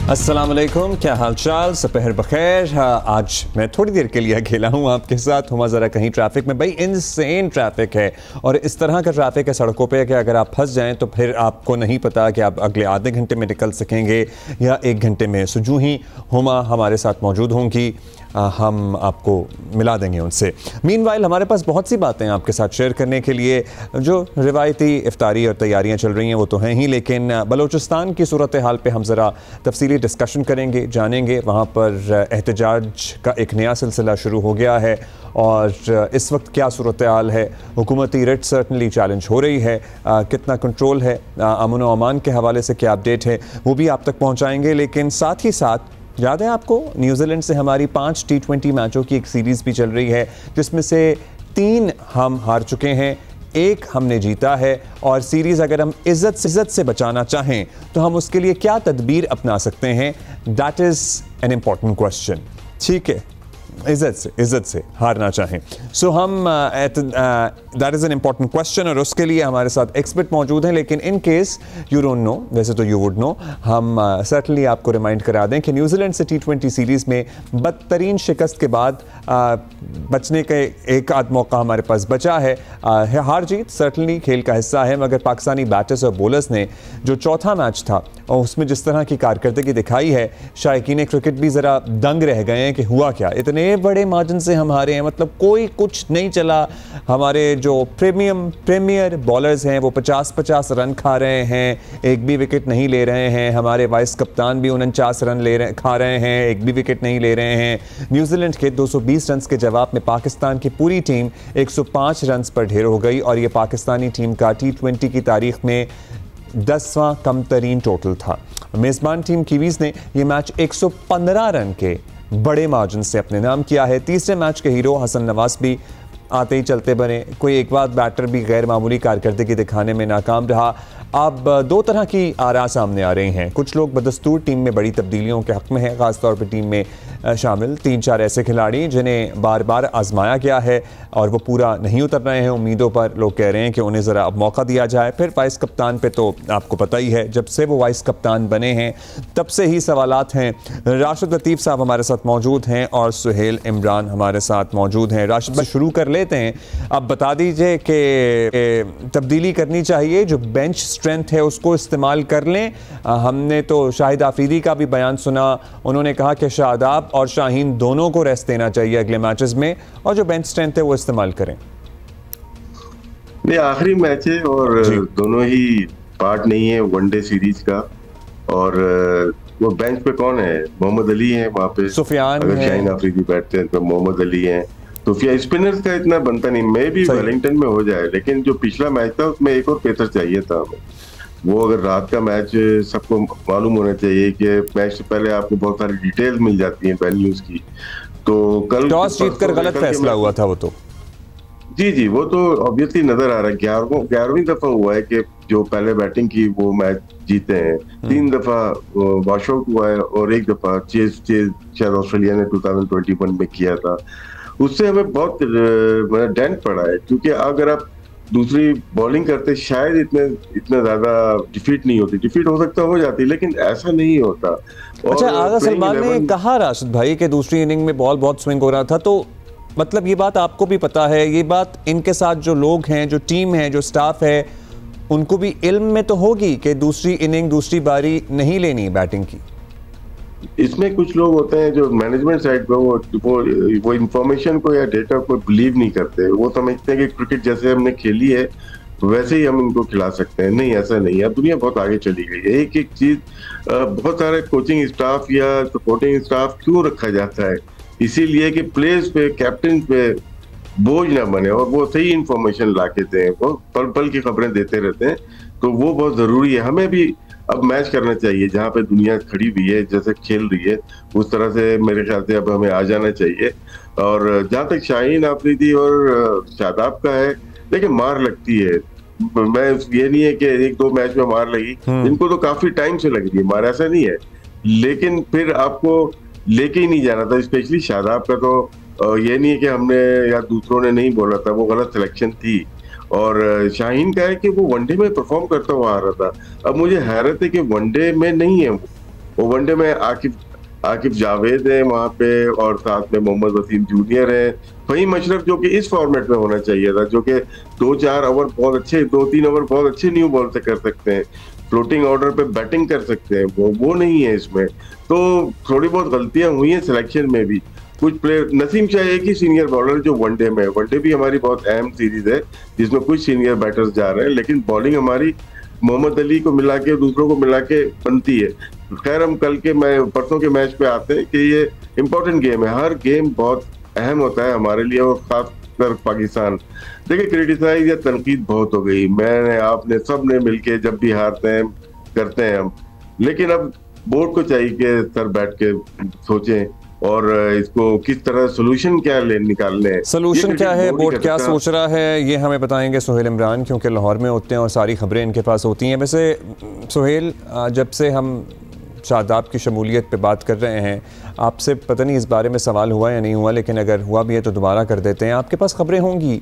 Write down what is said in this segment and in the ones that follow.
अस्सलाम वालेकुम, क्या हाल चाल, सपहर बखैर। आज मैं थोड़ी देर के लिए अकेला हूँ आपके साथ। हुआ ज़रा कहीं ट्रैफिक में, भाई इनसेन ट्रैफिक है और इस तरह का ट्रैफिक है सड़कों पे कि अगर आप फंस जाएं तो फिर आपको नहीं पता कि आप अगले आधे घंटे में निकल सकेंगे या एक घंटे में। सो यूं ही हुमा हमारे साथ मौजूद होंगी, हम आपको मिला देंगे उनसे। मीनवाइल हमारे पास बहुत सी बातें आपके साथ शेयर करने के लिए। जो रिवायती इफ्तारी और तैयारियां चल रही हैं वो तो हैं ही, लेकिन बलूचिस्तान की सूरत हाल पे हम ज़रा तफसीली डिस्कशन करेंगे, जानेंगे। वहाँ पर एहतजाज का एक नया सिलसिला शुरू हो गया है और इस वक्त क्या सूरत हाल है। हुकूमती रिट सर्टनली चैलेंज हो रही है, कितना कंट्रोल है, अमन व अमान के हवाले से क्या अपडेट है वो भी आप तक पहुँचाएँगे। लेकिन साथ ही साथ याद है आपको, न्यूजीलैंड से हमारी 5 T20 मैचों की एक सीरीज़ भी चल रही है जिसमें से 3 हम हार चुके हैं, 1 हमने जीता है। और सीरीज़ अगर हम इज़्ज़त से बचाना चाहें तो हम उसके लिए क्या तदबीर अपना सकते हैं, that is an important question. ठीक है, इज़्ज़त से हारना चाहें। सो हम that is an important question और उसके लिए हमारे साथ एक्सपर्ट मौजूद हैं। लेकिन in case you don't know, वैसे तो यू वुड नो, हम सर्टनली आपको रिमाइंड करा दें कि न्यूजीलैंड से T20 सीरीज़ में बदतरीन शिकस्त के बाद बचने का एक आध मौका हमारे पास बचा है। हार जीत सर्टनली खेल का हिस्सा है, मगर पाकिस्तानी बैटर्स और बॉलर्स ने जो चौथा मैच था और उसमें जिस तरह की कारकर्दगी दिखाई है, शायकीन क्रिकेट भी ज़रा दंग रह गए हैं कि हुआ क्या। इतने बड़े मार्जिन से हम हारे हैं, मतलब कोई कुछ नहीं चला। हमारे जो प्रीमियर बॉलर्स हैं वो 50-50 रन खा रहे हैं, एक भी विकेट नहीं ले रहे हैं। हमारे वाइस कप्तान भी 49 रन खा रहे हैं, एक भी विकेट नहीं ले रहे हैं। न्यूजीलैंड के 220 रन के जवाब में पाकिस्तान की पूरी टीम 105 रन पर ढेर हो गई और ये पाकिस्तानी टीम का T20 की तारीख में 10वां कम तरीन टोटल था। मेज़बान टीम कीवीज़ ने यह मैच 115 रन के बड़े मार्जिन से अपने नाम किया है। तीसरे मैच के हीरो हसन नवाज भी आते ही चलते बने, कोई एक बात बैटर भी गैर मामूली कारकर्दगी दिखाने में नाकाम रहा। अब 2 तरह की आरा सामने आ रही हैं। कुछ लोग बदस्तूर टीम में बड़ी तब्दीलियों के हक़ में हैं, ख़ासतौर पर टीम में शामिल 3-4 ऐसे खिलाड़ी जिन्हें बार बार आजमाया गया है और वो पूरा नहीं उतर रहे हैं उम्मीदों पर। लोग कह रहे हैं कि उन्हें ज़रा अब मौका दिया जाए। फिर वाइस कप्तान पे तो आपको पता ही है, जब से वो वाइस कप्तान बने हैं तब से ही सवालात हैं। राशिद लतीफ़ साहब हमारे साथ मौजूद हैं और सुहेल इमरान हमारे साथ मौजूद हैं। राशिद से शुरू कर लेते हैं, अब बता दीजिए कि तब्दीली करनी चाहिए, जो बेंच स्ट्रेंथ है उसको इस्तेमाल कर लें। हमने तो शाहिद आफरीदी का भी बयान सुना, उन्होंने कहा कि शादाब और शाहीन दोनों को रेस्ट देना चाहिए अगले मैचेस में और जो बेंच स्ट्रेंथ है वो इस्तेमाल करें। ये आखिरी मैच है और दोनों ही पार्ट नहीं है वनडे सीरीज का। और वो बेंच पे कौन है? मोहम्मद अली है वहाँ पे, सुफियान अगर शाहीन आफरीदी बैठते हैं तो मोहम्मद अली है। तो फिर स्पिनर्स का इतना बनता नहीं, मे भी वेलिंगटन में हो जाए, लेकिन जो पिछला मैच था उसमें एक और पेसर चाहिए था हमें। वो अगर रात का मैच, सबको मालूम होना चाहिए कि मैच से पहले आपको बहुत सारी डिटेल्स मिल जाती हैं वेन्यूज की। तो कल टॉस जीतकर गलत फैसला हुआ था वो तो। जी, वो तो ऑब्वियसली नजर आ रहा है। 11वीं दफा हुआ है कि जो पहले बैटिंग की वो मैच जीते हैं। 3 दफा वॉश आउट हुआ है और 1 दफा चेज शायद ऑस्ट्रेलिया ने 2021 में किया था। उससे हमें बहुत डेंट पड़ा है, क्योंकि अगर आप दूसरी बॉलिंग करते शायद इतने ज्यादा डिफीट नहीं होती। डिफीट हो सकता हो जाती, लेकिन ऐसा नहीं होता। अच्छा, आगा सलमान ने कहा राशिद भाई कि दूसरी इनिंग में बॉल बहुत स्विंग हो रहा था, तो मतलब ये बात आपको भी पता है, ये बात इनके साथ जो लोग हैं, जो टीम है, जो स्टाफ है, उनको भी इल्म में तो होगी कि दूसरी इनिंग, दूसरी बारी नहीं लेनी बैटिंग की। इसमें कुछ लोग होते हैं जो मैनेजमेंट साइड पर वो इंफॉर्मेशन को या डेटा को बिलीव नहीं करते। वो समझते हैं कि क्रिकेट जैसे हमने खेली है वैसे ही हम इनको खिला सकते हैं। नहीं, ऐसा नहीं है। अब दुनिया बहुत आगे चली गई है। एक एक चीज, बहुत सारे कोचिंग स्टाफ या सपोर्टिंग स्टाफ क्यों रखा जाता है? इसीलिए कि प्लेयर्स पे, कैप्टन पे बोझ ना बने और वो सही इंफॉर्मेशन ला के दें। वो पल पल की खबरें देते रहते हैं, तो वो बहुत जरूरी है। हमें भी अब मैच करना चाहिए जहाँ पे दुनिया खड़ी हुई है, जैसे खेल रही है उस तरह से मेरे ख्याल से अब हमें आ जाना चाहिए। और जहाँ तक शाहीन आफरीदी और शादाब का है, देखिए मार लगती है। मैं ये नहीं है कि 1-2 मैच में मार लगी, इनको तो काफी टाइम से लग रही है मार, ऐसा नहीं है। लेकिन फिर आपको लेके ही नहीं जाना था। स्पेशली शादाब का तो ये नहीं है कि हमने या दूसरों ने नहीं बोला था, वो गलत सिलेक्शन थी। और शाहीन का है कि वो वनडे में परफॉर्म करता हुआ आ रहा था। अब मुझे हैरत है कि वनडे में नहीं है वो, और वनडे में आकिब जावेद है वहां पे, और साथ में मोहम्मद वसीम जूनियर है, फहीम अशरफ जो कि इस फॉर्मेट में होना चाहिए था, जो कि 2-4 ओवर बहुत अच्छे, 2-3 ओवर बहुत अच्छे न्यू बॉल से कर सकते हैं, फ्लोटिंग ऑर्डर पे बैटिंग कर सकते हैं, वो नहीं है इसमें। तो थोड़ी बहुत गलतियां हुई हैं सिलेक्शन में भी। कुछ प्लेयर, नसीम शाह एक ही सीनियर बॉलर जो वनडे में है, वनडे भी हमारी बहुत अहम सीरीज है जिसमें कुछ सीनियर बैटर्स जा रहे हैं, लेकिन बॉलिंग हमारी मोहम्मद अली को मिला के दूसरों को मिला के बनती है। खैर हम परसों के मैच पे आते हैं कि ये इम्पोर्टेंट गेम है, हर गेम बहुत अहम होता है हमारे लिए, और खासकर पाकिस्तान। देखिए क्रिटिसाइज या तनकीद बहुत हो गई, मैंने आपने सब ने मिलके जब भी हारते हैं करते हैं हम, लेकिन अब बोर्ड को चाहिए कि सर बैठ के सोचें और इसको किस तरह सोल्यूशन क्या निकालने हैं। सोल्यूशन क्या है, बोर्ड क्या सोच रहा है, ये हमें बताएंगे सोहेल इमरान, क्योंकि लाहौर में होते हैं और सारी खबरें इनके पास होती हैं। वैसे सोहेल, जब से हम शादाब की शमूलियत पे बात कर रहे हैं, आपसे पता नहीं इस बारे में सवाल हुआ या नहीं हुआ, लेकिन अगर हुआ भी है तो दोबारा कर देते हैं। आपके पास खबरें होंगी,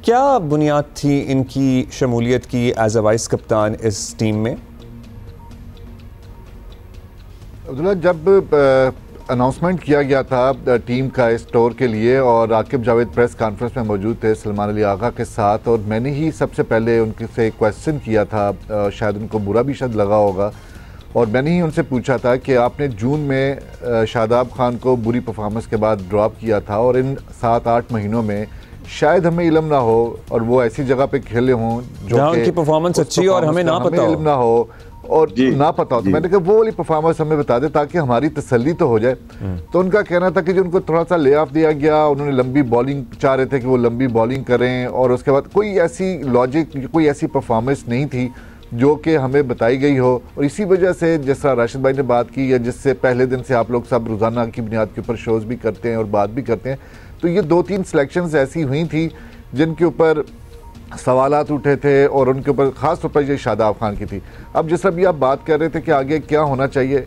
क्या बुनियाद थी इनकी शमूलियत की एज अ वाइस कप्तान इस टीम में? जब अनाउंसमेंट किया गया था टीम का इस टूर के लिए, और आकिब जावेद प्रेस कॉन्फ्रेंस में मौजूद थे सलमान अली आगा के साथ, और मैंने ही सबसे पहले उनसे क्वेश्चन किया था, शायद उनको बुरा भी शायद लगा होगा, और मैंने ही उनसे पूछा था कि आपने जून में शादाब खान को बुरी परफॉर्मेंस के बाद ड्रॉप किया था, और इन 7-8 महीनों में शायद हमें इल्म ना हो और वो ऐसी जगह पे खेले हों जो कि परफॉर्मेंस अच्छी और हमें ना पता हो, इल्म ना हो और ना पता हो। तो मैंने कहा वो वाली परफॉर्मेंस हमें बता दे ताकि हमारी तसल्ली तो हो जाए। तो उनका कहना था कि जो उनको थोड़ा सा ले ऑफ दिया गया, उन्होंने लंबी बॉलिंग चाह रहे थे कि वो लंबी बॉलिंग करें, और उसके बाद कोई ऐसी लॉजिक, कोई ऐसी परफॉर्मेंस नहीं थी जो कि हमें बताई गई हो। और इसी वजह से जिस तरह राशिद भाई ने बात की, या जिससे पहले दिन से आप लोग सब रोज़ाना की बुनियाद के ऊपर शोज़ भी करते हैं और बात भी करते हैं, तो ये 2-3 सिलेक्शंस ऐसी हुई थी जिनके ऊपर सवालात उठे थे, और उनके ऊपर ख़ास तौर पर ये शादाब खान की थी। अब जिस तरह भी आप बात कर रहे थे कि आगे क्या होना चाहिए,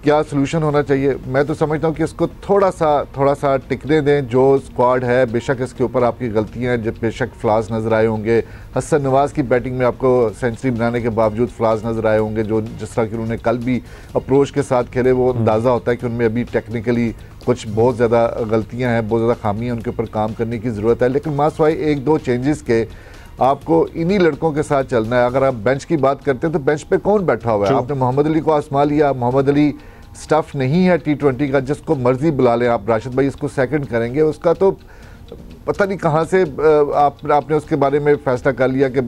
क्या सलूशन होना चाहिए, मैं तो समझता हूँ कि इसको थोड़ा सा टिकने दें। जो स्क्वाड है, बेशक इसके ऊपर आपकी गलतियाँ हैं, जब बेशक फ्लास नज़र आए होंगे, हसन नवाज़ की बैटिंग में आपको सेंचुरी बनाने के बावजूद फ्लास नज़र आए होंगे, जो जिस तरह की उन्होंने कल भी अप्रोच के साथ खेले, वो अंदाज़ा होता है कि उनमें अभी टेक्निकली कुछ बहुत ज़्यादा गलतियाँ हैं, बहुत ज़्यादा खामियाँ, उनके ऊपर काम करने की ज़रूरत है। लेकिन मासवाई 1-2 चेंजेस के आपको इन्हीं लड़कों के साथ चलना है। अगर आप बेंच की बात करते हैं तो बेंच पे कौन बैठा हुआ है? आपने मोहम्मद अली को आजमा लिया, मोहम्मद अली स्टफ नहीं है T20 का, जिसको मर्जी बुला लें आप। राशिद भाई इसको सेकंड करेंगे, उसका तो पता नहीं कहाँ से आपने उसके बारे में फैसला कर लिया कि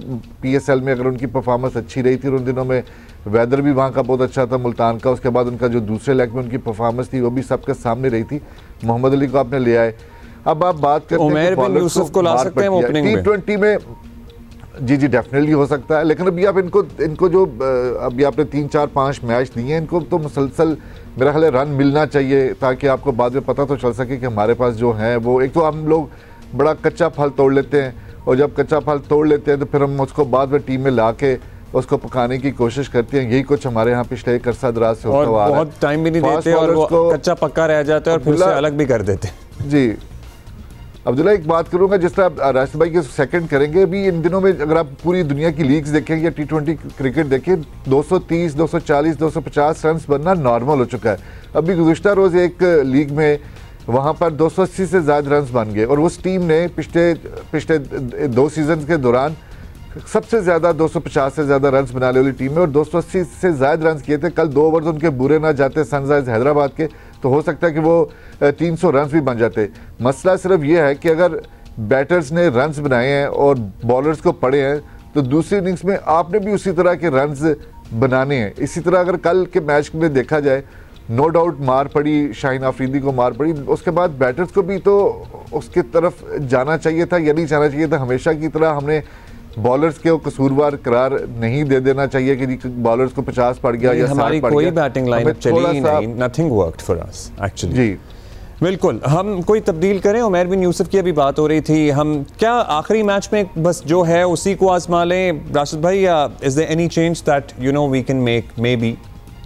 PSL में अगर उनकी परफॉर्मेंस अच्छी रही थी, उन दिनों में वेदर भी वहाँ का बहुत अच्छा था मुल्तान का, उसके बाद उनका जो दूसरे लेग में उनकी परफॉर्मेंस थी वो भी सबके सामने रही थी, मोहम्मद अली को आपने ले आए। अब आप बात करते हैं T20 में, जी डेफिनेटली हो सकता है, लेकिन अभी आप इनको जो अभी आपने 3-4-5 मैच दिए हैं, इनको तो मुसलसल मेरा ख्याल है रन मिलना चाहिए, ताकि आपको बाद में पता तो चल सके कि हमारे पास जो है वो, एक तो हम लोग बड़ा कच्चा फल तोड़ लेते हैं, और जब कच्चा फल तोड़ लेते हैं तो फिर हम उसको बाद में टीम में ला के उसको पकाने की कोशिश करते हैं। यही कुछ हमारे यहाँ पिछले एक अरसा दराज से होता हुआ है, बहुत टाइम भी नहीं देते और वो कच्चा पक्का रह जाता है और फिर से अलग भी कर देते हैं। जी अब्दुल्ला, एक बात करूंगा, जिस तरह राशिद भाई के सेकंड करेंगे, अभी इन दिनों में अगर आप पूरी दुनिया की लीग्स देखें या T20 क्रिकेट देखें, 230, 240, 250 रन बनना नॉर्मल हो चुका है। अभी गुज़िश्ता रोज़ एक लीग में वहाँ पर 280 से ज़्यादा रन बन गए, और उस टीम ने पिछले 2 सीजन के दौरान सबसे ज़्यादा 250 से ज़्यादा रन बनाने वाली टीम है, और 280 से ज़्यादा रन किए थे। कल 2 ओवर्स उनके बुरे ना जाते सनराइज हैदराबाद के, तो हो सकता है कि वो 300 रन भी बन जाते। मसला सिर्फ ये है कि अगर बैटर्स ने रन्स बनाए हैं और बॉलर्स को पड़े हैं, तो दूसरी इनिंग्स में आपने भी उसी तरह के रन्स बनाने हैं। इसी तरह अगर कल के मैच में देखा जाए, नो डाउट मार पड़ी, शाहीन आफरीदी को मार पड़ी, उसके बाद बैटर्स को भी तो उसकी तरफ जाना चाहिए था या नहीं जाना चाहिए था। हमेशा की तरह हमने बॉलर्स के कसूरवार करार नहीं दे देना चाहिए कि बॉलर्स को 50 पड़ गया या 60 पड़ गया। कोई बैटिंग लाइनअप चली नहीं, nothing worked for us actually. जी बिल्कुल, हम कोई तब्दील करें। उमैर बिन यूसुफ की अभी बात हो रही थी, हम क्या आखिरी मैच में बस जो है उसी को आजमा लें राशिद भाई, या is there any change that you know we can make maybe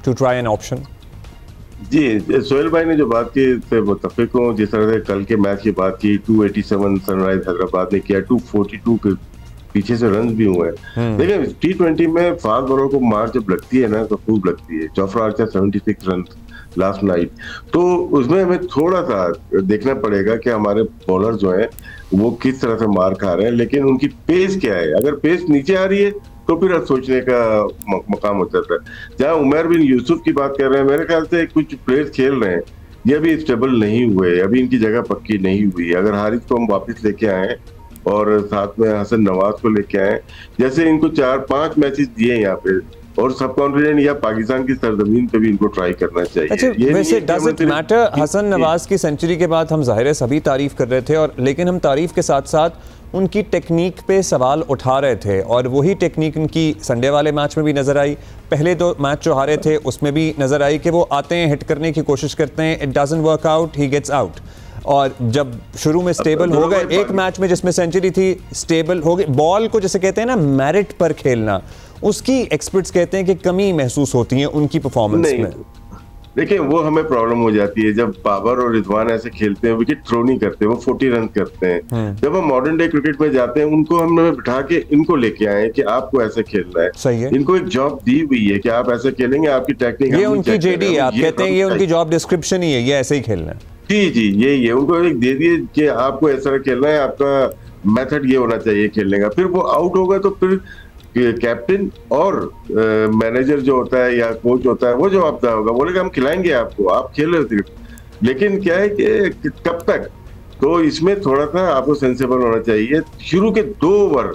to try an option? जी, सोहेल भाई ने जो बात की से मुत्तफिक हूँ। जिस तरह से कल के मैच की बात की, 287 सनराइज हैदराबाद ने किया, 242 पीछे से रन भी हुए हैं। देखिए T20 में फास्ट बॉलर को मार जब लगती है ना तो खूब लगती है। Jofra Archer 76 run last night, तो उसमें हमें थोड़ा सा देखना पड़ेगा कि हमारे बॉलर जो हैं वो किस तरह से मार खा रहे हैं, लेकिन उनकी पेस क्या है। अगर पेस नीचे आ रही है तो फिर सोचने का मकाम हो जाता है। जहां उमर बिन यूसुफ की बात कर रहे हैं, मेरे ख्याल से कुछ प्लेयर्स खेल रहे हैं, ये अभी स्टेबल नहीं हुए, अभी इनकी जगह पक्की नहीं हुई। अगर हारिस को हम वापस लेके आए और साथ में हसन नवाज को लेके आए, जैसे इनको 4-5 मैचेस दिए यहाँ पे, और सब कॉन्फिडेंट या पाकिस्तान की सरजमीन पे भी इनको ट्राई करना चाहिए। अच्छा, वैसे does it matter? Hasan Nawaz की सेंचुरी के बाद हम जाहिर है सभी तारीफ कर रहे थे, और लेकिन हम तारीफ के साथ साथ उनकी टेक्निक पे सवाल उठा रहे थे, और वही टेक्निक उनकी संडे वाले मैच में भी नजर आई। पहले 2 मैच जो हारे थे उसमें भी नजर आई कि वो आते हैं, हिट करने की कोशिश करते हैं, it doesn't work out, he gets out. और जब शुरू में स्टेबल हो गए, एक मैच में जिसमें सेंचुरी थी, स्टेबल हो गए, बॉल को जैसे कहते हैं ना मेरिट पर खेलना, उसकी एक्सपर्ट्स कहते हैं कि कमी महसूस होती है उनकी परफॉर्मेंस में। देखिए वो हमें प्रॉब्लम हो जाती है जब बाबर और रिजवान ऐसे खेलते हैं, विकेट थ्रो नहीं करते, वो 40 रन करते हैं। जब हम मॉडर्न डे क्रिकेट में जाते हैं, उनको हमने बिठा के इनको लेके आए कि आपको ऐसे खेलना है। सही है। इनको एक जॉब दी हुई है कि आप ऐसे खेलेंगे, आपकी टेक्निक ये उनकी जेडी है, आप कहते हैं ये उनकी जॉब डिस्क्रिप्शन ही है, ये ऐसे ही खेलना है। जी जी, यही है। उनको एक दे दिए कि आपको ऐसा खेलना है, आपका मेथड ये होना चाहिए खेलने का। फिर वो आउट होगा तो फिर कैप्टन और मैनेजर जो होता है या कोच होता है वो जवाबदार होगा, बोलेगा हम खिलाएंगे आपको, आप खेल रहे थे। लेकिन क्या है कि कब तक, तो इसमें थोड़ा सा आपको सेंसेबल होना चाहिए। शुरू के 2 ओवर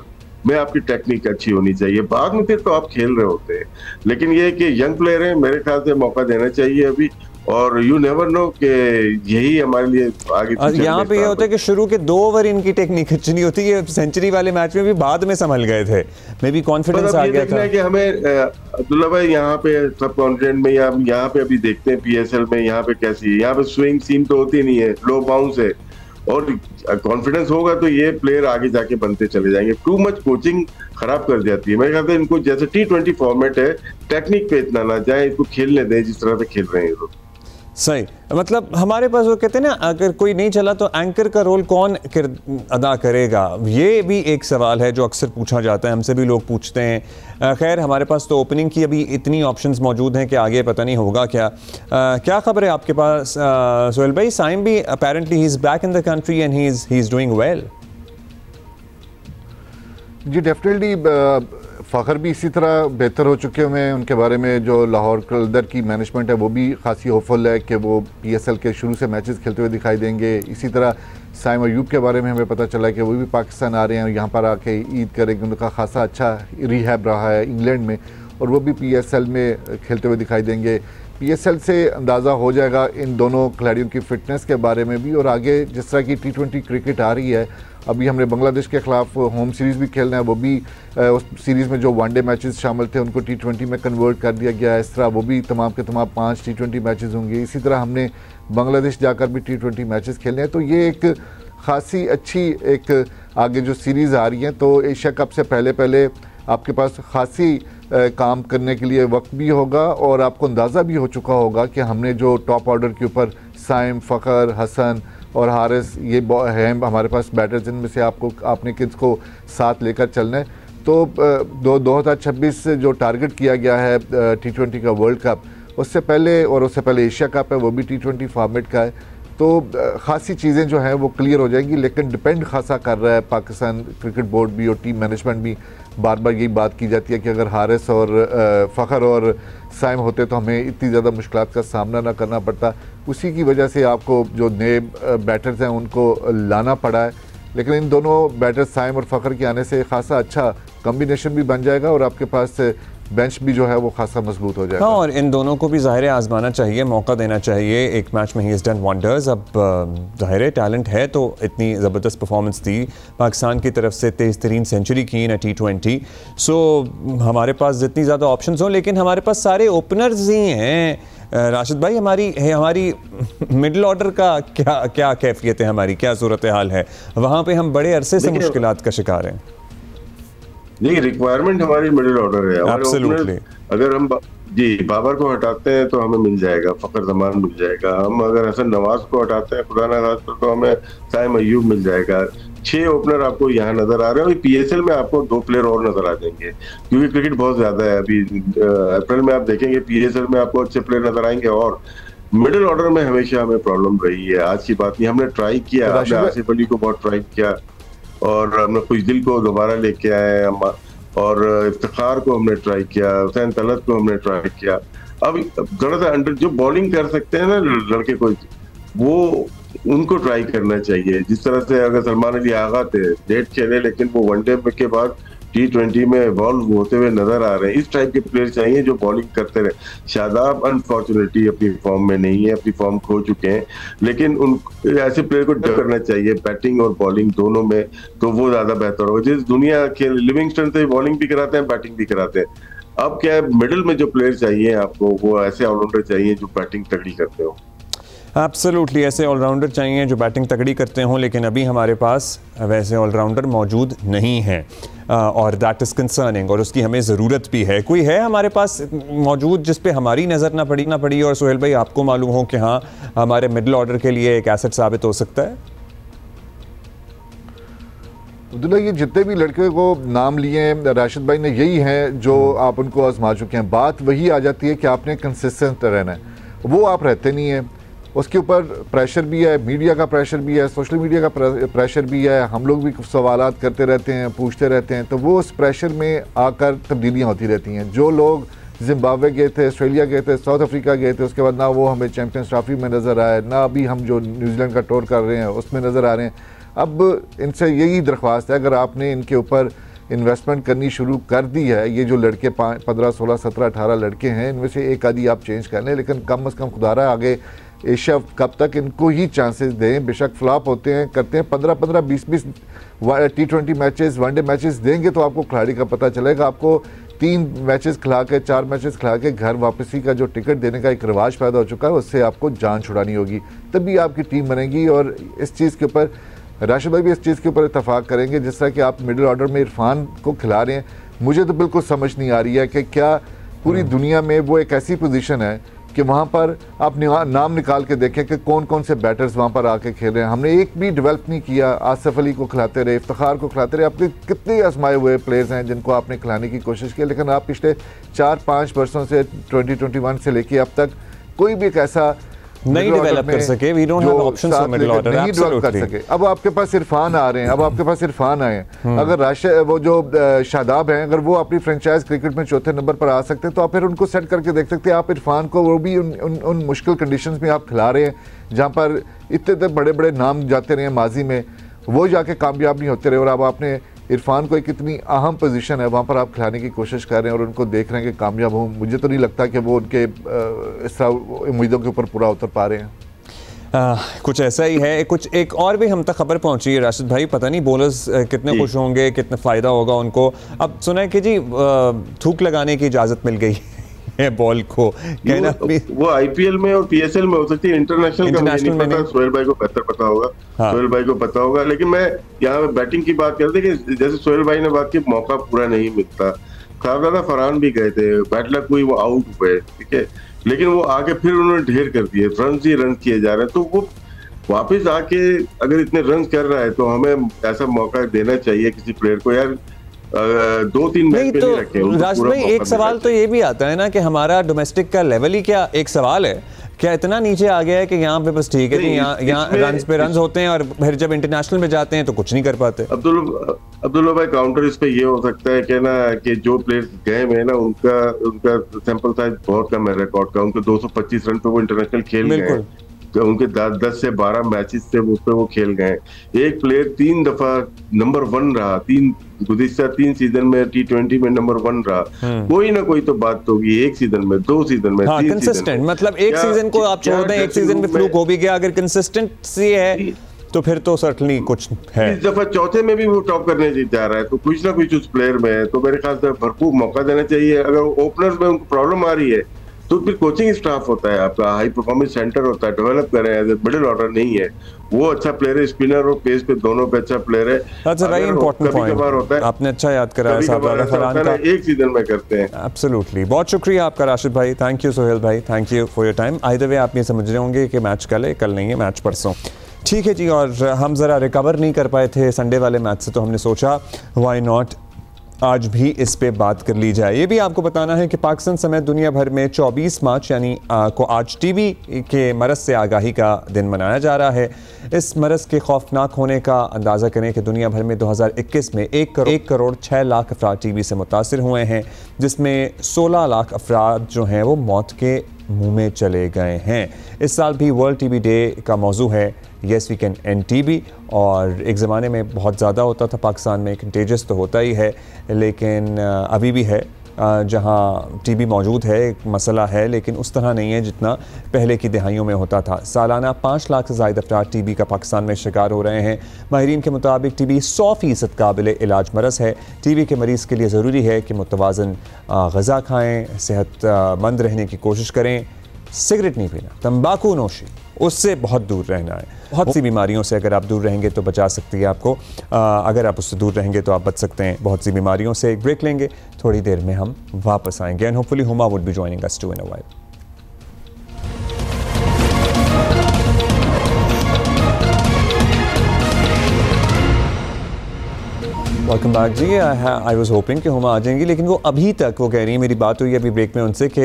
में आपकी टेक्निक अच्छी होनी चाहिए, बाद में फिर तो आप खेल रहे होते हैं। लेकिन ये कि यंग प्लेयर है, मेरे ख्याल से मौका देना चाहिए अभी, और यू नेवर नो कि यही हमारे लिए आगे। यहाँ पे ये होता है कि शुरू के 2 ओवर इनकी टेक्निक अच्छी नहीं होती। ये सेंचुरी वाले मैच में भी बाद में संभल गए थे, मे बी कॉन्फिडेंस आ गया था। कि हमें अब्दुल्ला भाई यहाँ पे सब कॉन्फिडेंट में, या यहाँ पे अभी देखते हैं PSL में यहाँ पे कैसी है, यहाँ पे स्विंग सीम तो होती नहीं है, लो बाउंस है, और कॉन्फिडेंस होगा तो ये प्लेयर आगे जाके बनते चले जाएंगे। टू मच कोचिंग खराब कर जाती है। मेरे ख्याल से इनको जैसे T20 फॉर्मेट है, टेक्निक पे इतना ना जाए, इसको खेलने दें जिस तरह से खेल रहे हैं ये लोग। सही, मतलब हमारे पास वो कहते हैं ना, अगर कोई नहीं चला तो एंकर का रोल कौन अदा करेगा, ये भी एक सवाल है जो अक्सर पूछा जाता है, हमसे भी लोग पूछते हैं। खैर हमारे पास तो ओपनिंग की अभी इतनी ऑप्शंस मौजूद हैं कि आगे पता नहीं होगा क्या। क्या खबर है आपके पास सोहेल भाई? साइम भी apparently he is back in the country and he is doing well. जी डेफिनेटली फ़खर भी इसी तरह बेहतर हो चुके हुए हैं। उनके बारे में जो लाहौर कलंदर की मैनेजमेंट है वो भी खासी होपफुल है कि वो PSL के शुरू से मैचेस खेलते हुए दिखाई देंगे। इसी तरह साइम अयूब के बारे में हमें पता चला है कि वो भी पाकिस्तान आ रहे हैं और यहाँ पर आके ईद करेंगे। उनका खासा अच्छा रिहैब रहा है इंग्लैंड में, और वो भी PSL में खेलते हुए दिखाई देंगे। PSL से अंदाज़ा हो जाएगा इन दोनों खिलाड़ियों की फ़िटनेस के बारे में भी, और आगे जिस तरह की T20 क्रिकेट आ रही है, अभी हमने बांग्लादेश के ख़िलाफ़ होम सीरीज़ भी खेलना है, वो भी उस सीरीज़ में जो वनडे मैचेस शामिल थे उनको T20 में कन्वर्ट कर दिया गया है। इस तरह वो भी तमाम के तमाम 5 T20 मैचेस होंगे। इसी तरह हमने बांग्लादेश जाकर भी T20 मैचेस खेलने हैं। तो ये एक खासी अच्छी एक आगे जो सीरीज़ आ रही है, तो एशिया कप से पहले आपके पास खासी काम करने के लिए वक्त भी होगा, और आपको अंदाज़ा भी हो चुका होगा कि हमने जो टॉप ऑर्डर के ऊपर साइम, फ़खर, हसन और हारिस ये हैं हमारे पास बैटर्स, जिनमें से आपने किसको साथ लेकर चलना है। तो 2026 जो टारगेट किया गया है T20 का वर्ल्ड कप, उससे पहले एशिया कप है, वो भी T20 फॉर्मेट का है। तो खासी चीज़ें जो हैं वो क्लियर हो जाएंगी, लेकिन डिपेंड खासा कर रहा है पाकिस्तान क्रिकेट बोर्ड भी और टीम मैनेजमेंट भी। बार बार यही बात की जाती है कि अगर हारिस और फ़खर और साइम होते तो हमें इतनी ज़्यादा मुश्किलात का सामना ना करना पड़ता। उसी की वजह से आपको जो नए बैटर्स हैं उनको लाना पड़ा है, लेकिन इन दोनों बैटर्स साइम और फ़खर के आने से खासा अच्छा कम्बिनेशन भी बन जाएगा, और आपके पास बेंच भी जो है वो खासा मजबूत हो जाएगा। हाँ, और इन दोनों को भी ज़ाहिर आजमाना चाहिए, मौका देना चाहिए। एक मैच में ही इज़ डन वंडर्स। अब ज़ाहिर टैलेंट है, तो इतनी ज़बरदस्त परफॉर्मेंस दी पाकिस्तान की तरफ से, तेज़ तरीन सेंचुरी की ना T20। सो हमारे पास जितनी ज़्यादा ऑप्शंस हों, लेकिन हमारे पास सारे ओपनर्स ही हैं। राशिद भाई, हमारी मिडिल ऑर्डर का क्या कैफियत है, हमारी क्या सूरत हाल है? वहाँ पे हम बड़े अरसे से मुश्किलात का शिकार हैं। देखिए रिक्वायरमेंट हमारी मिडिल ऑर्डर है। Absolutely. अगर हम बाबर को हटाते हैं तो हमें मिल जाएगा, फ़खर ज़मान मिल जाएगा। हम अगर हसन नवाज को हटाते हैं खुदा ना खास्ता तो हमें साइम अयूब मिल जाएगा। 6 ओपनर आपको यहाँ नजर आ रहे हैं, और पीएसएल में आपको 2 प्लेयर और नजर आ जाएंगे, क्योंकि क्रिकेट बहुत ज्यादा है। अभी अप्रैल में आप देखेंगे पीएसएल में आपको अच्छे प्लेयर नजर आएंगे, और मिडिल ऑर्डर में हमेशा हमें प्रॉब्लम रही है। आज की बात नहीं, हमने ट्राई किया, हमने आसिफ अली को बहुत ट्राई किया, और हमने खुशदिल को दोबारा लेके आए, और इफ्तिखार को हमने ट्राई किया, हुसैन तलत को हमने ट्राई किया। अब थोड़ा सा अंडर जो बॉलिंग कर सकते हैं ना लड़के को, वो उनको ट्राई करना चाहिए। जिस तरह से अगर सलमान अली आगा थे, डेट खेले, लेकिन वो वनडे के बाद T20 में इवॉल्व होते हुए नजर आ रहे हैं। इस टाइप के प्लेयर चाहिए जो बॉलिंग करते रहे। शादाब अनफॉर्चुनेटली अपनी फॉर्म में नहीं है, अपनी फॉर्म खो चुके हैं, लेकिन उन ऐसे प्लेयर को डर करना चाहिए बैटिंग और बॉलिंग दोनों में, तो वो ज्यादा बेहतर होगा। जिस दुनिया के लिविंगस्टन से बॉलिंग भी कराते हैं, बैटिंग भी कराते हैं। अब क्या है, मिडिल में जो प्लेयर चाहिए आपको, वो ऐसे ऑलराउंडर चाहिए जो बैटिंग तगड़ी करते हो। एब्सोल्युटली, ऐसे ऑलराउंडर चाहिए जो बैटिंग तगड़ी करते हों, लेकिन अभी हमारे पास वैसे ऑलराउंडर मौजूद नहीं हैं, और दैट इज़ कंसर्निंग, और उसकी हमें ज़रूरत भी है। कोई है हमारे पास मौजूद जिस पे हमारी नज़र ना पड़ी और सोहेल भाई आपको मालूम हो कि हाँ हमारे मिडिल ऑर्डर के लिए एक एसेट साबित हो सकता है? अब्दुल्ला, ये जितने भी लड़के को नाम लिए हैं राशिद भाई ने, यही हैं जो आप उनको आजमा चुके हैं। बात वही आ जाती है कि आपने कंसिस्टेंट रहना है, वो आप रहते नहीं हैं। उसके ऊपर प्रेशर भी है, मीडिया का प्रेशर भी है, सोशल मीडिया का प्रेशर भी है, हम लोग भी सवालात करते रहते हैं, पूछते रहते हैं, तो वो उस प्रेशर में आकर तब्दीलियाँ होती रहती हैं। जो लोग जिम्बाब्वे गए थे, ऑस्ट्रेलिया गए थे, साउथ अफ्रीका गए थे, उसके बाद ना वो हमें चैम्पियंस ट्रॉफी में नज़र आए, ना अभी हम जो न्यूजीलैंड का टूर कर रहे हैं उसमें नज़र आ रहे हैं। अब इनसे यही दरख्वास्त है, अगर आपने इनके ऊपर इन्वेस्टमेंट करनी शुरू कर दी है, ये जो लड़के 15, 16, 17, 18 लड़के हैं, इनमें से एक आधी आप चेंज कर लें, लेकिन कम अज़ कम खुदारा आगे एशिया कब तक इनको ही चांसेस दें। बेशक फ्लॉप होते हैं, करते हैं, 15-15, 20-20 T20 मैचेस, वनडे मैचेस देंगे तो आपको खिलाड़ी का पता चलेगा। आपको 3 मैचेस खिला के, 4 मैचेस खिला के घर वापसी का जो टिकट देने का एक रिवाज पैदा हो चुका है, उससे आपको जान छुड़ानी होगी, तभी आपकी टीम बनेगी। और इस चीज़ के ऊपर राशिद भाई भी इस चीज़ के ऊपर इत्तफाक करेंगे। जिस तरह कि आप मिडिल ऑर्डर में इरफान को खिला रहे हैं, मुझे तो बिल्कुल समझ नहीं आ रही है कि क्या पूरी दुनिया में वो एक ऐसी पोजीशन है कि वहाँ पर आप नाम निकाल के देखें कि कौन कौन से बैटर्स वहाँ पर आके खेल रहे हैं। हमने एक भी डेवलप नहीं किया। आसिफ अली को खिलाते रहे, इफ्तिखार को खिलाते रहे, आपके कितने आजमाए हुए प्लेयर्स हैं जिनको आपने खिलाने की कोशिश की, लेकिन आप पिछले 4-5 वर्षों से 2021 से लेके अब तक कोई भी एक ऐसा नहीं डेवलप कर सके। We don't have options for middle order, नहीं डेवलप कर सके। अब आपके पास इरफान आ रहे हैं, अब आपके पास इरफान आए हैं। अगर वो जो शादाब हैं, अगर वो अपनी फ्रेंचाइज क्रिकेट में चौथे नंबर पर आ सकते हैं, तो आप फिर उनको सेट करके देख सकते हैं। आप इरफान को वो भी उन मुश्किल कंडीशंस में आप खिला रहे हैं जहाँ पर इतने बड़े बड़े नाम जाते रहे माजी में, वो जाके कामयाब नहीं होते रहे, और अब आपने इरफान को एक इतनी अहम पोजीशन है वहाँ पर आप खिलाने की कोशिश कर रहे हैं और उनको देख रहे हैं कि कामयाब हों। मुझे तो नहीं लगता कि वो उनके इस तरह उम्मीदों के ऊपर पूरा उतर पा रहे हैं। कुछ ऐसा ही है। कुछ एक और भी हम तक खबर पहुंची है राशिद भाई, पता नहीं बॉलर्स कितने खुश होंगे, कितना फ़ायदा होगा उनको। अब सुना है कि जी थूक लगाने की इजाज़त मिल गई है बॉल को, कहना वो आईपीएल में और पीएसएल में हो सकती है, इंटरनेशनल का मुझे नहीं पता, सोहेल भाई को बेहतर पता होगा। हाँ। सोहेल भाई को पता होगा, लेकिन मैं यहाँ बैटिंग की बात करते कि जैसे सोहेल भाई ने बात की, मौका पूरा नहीं मिलता। साहबजादा फरहान भी गए थे, बैड लक हुई, वो आउट हुए, ठीक है, लेकिन वो आके फिर उन्होंने ढेर कर दिए, रन ही रन किए जा रहे हैं। तो वो वापस आके अगर इतने रन कर रहा है तो हमें ऐसा मौका देना चाहिए किसी प्लेयर को। यार 2-3 मैच पे नहीं रखे। राशिद भाई एक सवाल तो ये भी आता है ना कि हमारा डोमेस्टिक का लेवल ही क्या एक सवाल है, क्या इतना नीचे आ गया है कि यहाँ पे बस ठीक है कि यहाँ रन्स पे रन्स होते हैं और फिर जब इंटरनेशनल में जाते हैं तो कुछ नहीं कर पाते। अब्दुल्ला भाई काउंटर इस पे ये हो सकता है कि ना कि जो प्लेयर्स गए हुए हैं ना उनका सैंपल साइज बहुत कम है रिकॉर्ड का। उनके 225 रन पे वो इंटरनेशनल खेल गए, उनके 10 से 12 मैचेस से उस पे वो खेल गए। एक प्लेयर 3 दफा नंबर 1 रहा, गुज़िश्ता 3 सीजन में T20 में नंबर 1 रहा। कोई ना कोई तो बात होगी, एक सीजन में, 2 सीजन में, 3 सीजन में। मतलब एक सीजन को आप छोड़ दें, एक सीजन में फ्लूक हो भी गया, अगर कंसिस्टेंसी है तो फिर तो सर्टनली कुछ है। इस दफा चौथे में भी वो टॉप करने जा रहा है, तो कुछ ना कुछ उस प्लेयर में है। तो मेरे ख्याल से भरपूर मौका देना चाहिए। अगर ओपनर्स में उनको प्रॉब्लम आ रही है तो फिर कोचिंग स्टाफ होता है, आपका हाई परफॉर्मेंस सेंटर होता है, डेवलप करें। एज ए मिडिल ऑर्डर नहीं है, वो अच्छा प्लेयर है, स्पिनर और पेस पे दोनों पे अच्छा प्लेयर है। That's a very important point. होता है, आपने अच्छा याद कराया साहबजादा फरहान का, एक सीजन में करते हैं। एब्सोल्युटली, बहुत शुक्रिया आपका राशिद भाई, थैंक यू सोहेल भाई, thank you for your time. Either way आप ये समझ रहे होंगे कि मैच कल है, कल नहीं है, मैच परसों। ठीक है जी, और हम ज़रा रिकवर नहीं कर पाए थे संडे वाले मैच से, तो हमने सोचा व्हाई नॉट आज भी इस पे बात कर ली जाए। ये भी आपको बताना है कि पाकिस्तान समेत दुनिया भर में 24 मार्च यानी को आज टीबी के मरज़ से आगाही का दिन मनाया जा रहा है। इस मरज़ के खौफनाक होने का अंदाज़ा करें कि दुनिया भर में 2021 में 1 करोड़ 6 लाख अफराद टीबी से मुतासिर हुए हैं, जिसमें 16 लाख अफराद जो हैं वो मौत के मुंह में चले गए हैं। इस साल भी वर्ल्ड टीबी डे का मौजू है yes we can and TB, और एक ज़माने में बहुत ज़्यादा होता था पाकिस्तान में, कंटेजियस तो होता ही है, लेकिन अभी भी है जहाँ टीबी मौजूद है, एक मसला है, लेकिन उस तरह नहीं है जितना पहले की दहाइयों में होता था। सालाना 5 लाख से ज़ायद अफराद टीबी का पाकिस्तान में शिकार हो रहे हैं। माहिरीन के मुताबिक टीबी 100% काबिल इलाज मरज़ है। टीबी के मरीज़ के लिए ज़रूरी है कि मुतवाज़न ग़िज़ा खाएँ, सेहतमंद रहने की कोशिश करें, सिगरेट नहीं पीना, तंबाकू नोशी उससे बहुत दूर रहना है। बहुत सी बीमारियों से अगर आप दूर रहेंगे तो बचा सकती है आपको, अगर आप उससे दूर रहेंगे तो आप बच सकते हैं बहुत सी बीमारियों से। एक ब्रेक लेंगे, थोड़ी देर में हम वापस आएंगे and hopefully Huma would be joining us to in a while. Welcome back जी। आई वॉज होपिंग कि हुमा आ जाएंगी, लेकिन वो अभी तक, वो कह रही है, मेरी बात हुई अभी ब्रेक में उनसे कि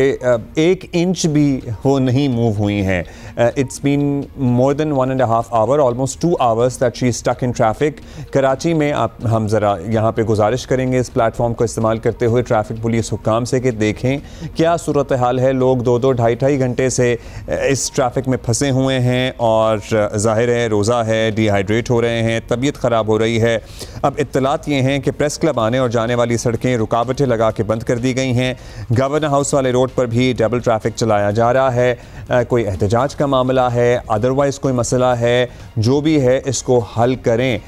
1 इंच भी वो नहीं मूव हुई हैं। It's been more than 1.5 hour, almost 2 hours that she stuck in traffic. Karachi में हम ज़रा यहाँ पे गुजारिश करेंगे इस प्लेटफॉर्म को इस्तेमाल करते हुए ट्रैफिक पुलिस हुक्काम से कि देखें क्या सूरत हाल है। लोग 2-2, ढाई घंटे से इस ट्रैफिक में फंसे हुए हैं और ज़ाहिर है रोज़ा है, डिहाइड्रेट हो रहे हैं, तबीयत ख़राब हो रही है। अब इत्तलात ये हैं कि प्रेस क्लब आने और जाने वाली सड़कें रुकावटें लगा के बंद कर दी गई हैं। गवर्नर हाउस वाले रोड पर भी डबल ट्रैफिक चलाया जा रहा है। कोई एहतजाज का मामला है, अदरवाइज़ कोई मसला है, जो भी है इसको हल करें।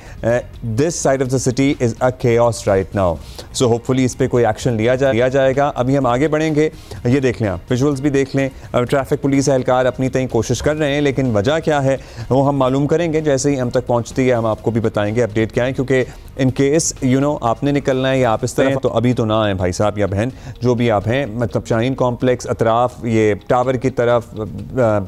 This side of the city is a chaos right now, so hopefully इस पर कोई एक्शन लिया जाएगा। अभी हम आगे बढ़ेंगे, ये देख लें, आप विजुअल्स भी देख लें। ट्रैफिक पुलिस एहलकार अपनी तय कोशिश कर रहे हैं, लेकिन वजह क्या है वो हम मालूम करेंगे जैसे ही हम तक पहुँचती है। हम आपको भी बताएंगे अपडेट क्या है, क्योंकि इन केस आपने निकलना है या आप इस तरह तो अभी तो ना आए भाई साहब या बहन, जो भी आप हैं, मतलब शाहीन कॉम्प्लेक्स अतराफ, ये टावर की तरफ,